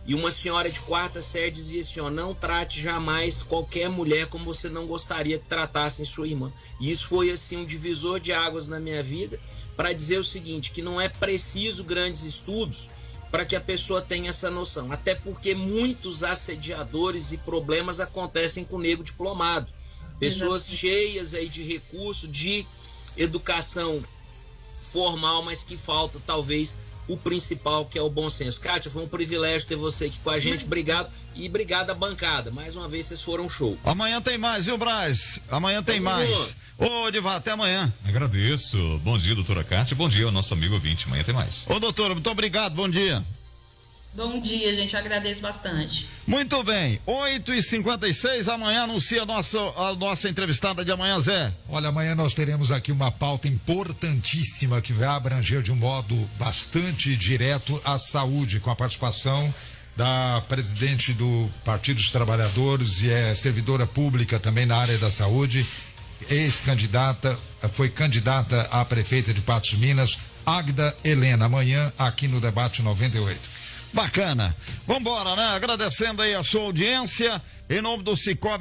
[SPEAKER 4] e uma senhora de 4ª série dizia assim, ó, não trate jamais qualquer mulher como você não gostaria que tratassem sua irmã. E isso foi assim um divisor de águas na minha vida, para dizer o seguinte, que não é preciso grandes estudos para que a pessoa tenha essa noção, até porque muitos assediadores e problemas acontecem com o nego diplomado, pessoas cheias aí de recurso, de educação formal, mas que falta talvez o principal, que é o bom senso. Kátia, foi um privilégio ter você aqui com a gente, obrigado, e obrigado à bancada, mais uma vez vocês foram show.
[SPEAKER 1] Amanhã tem mais, viu, Braz? Amanhã tem mais. Ô, Divar, até amanhã.
[SPEAKER 5] Agradeço. Bom dia, doutora Kátia. Bom dia ao nosso amigo ouvinte. Amanhã tem mais.
[SPEAKER 1] Ô, doutora, muito obrigado. Bom dia.
[SPEAKER 2] Bom dia, gente. Eu agradeço bastante.
[SPEAKER 1] Muito bem. 8h56. Amanhã anuncia a nossa entrevistada de amanhã, Zé.
[SPEAKER 3] Olha, amanhã nós teremos aqui uma pauta importantíssima que vai abranger de um modo bastante direto a saúde, com a participação da presidente do Partido dos Trabalhadores e é servidora pública também na área da saúde, ex-candidata, foi candidata a prefeita de Patos de Minas, Águida Helena, amanhã aqui no Debate 98.
[SPEAKER 1] Bacana. Vambora, né? Agradecendo aí a sua audiência, em nome do Cicobi.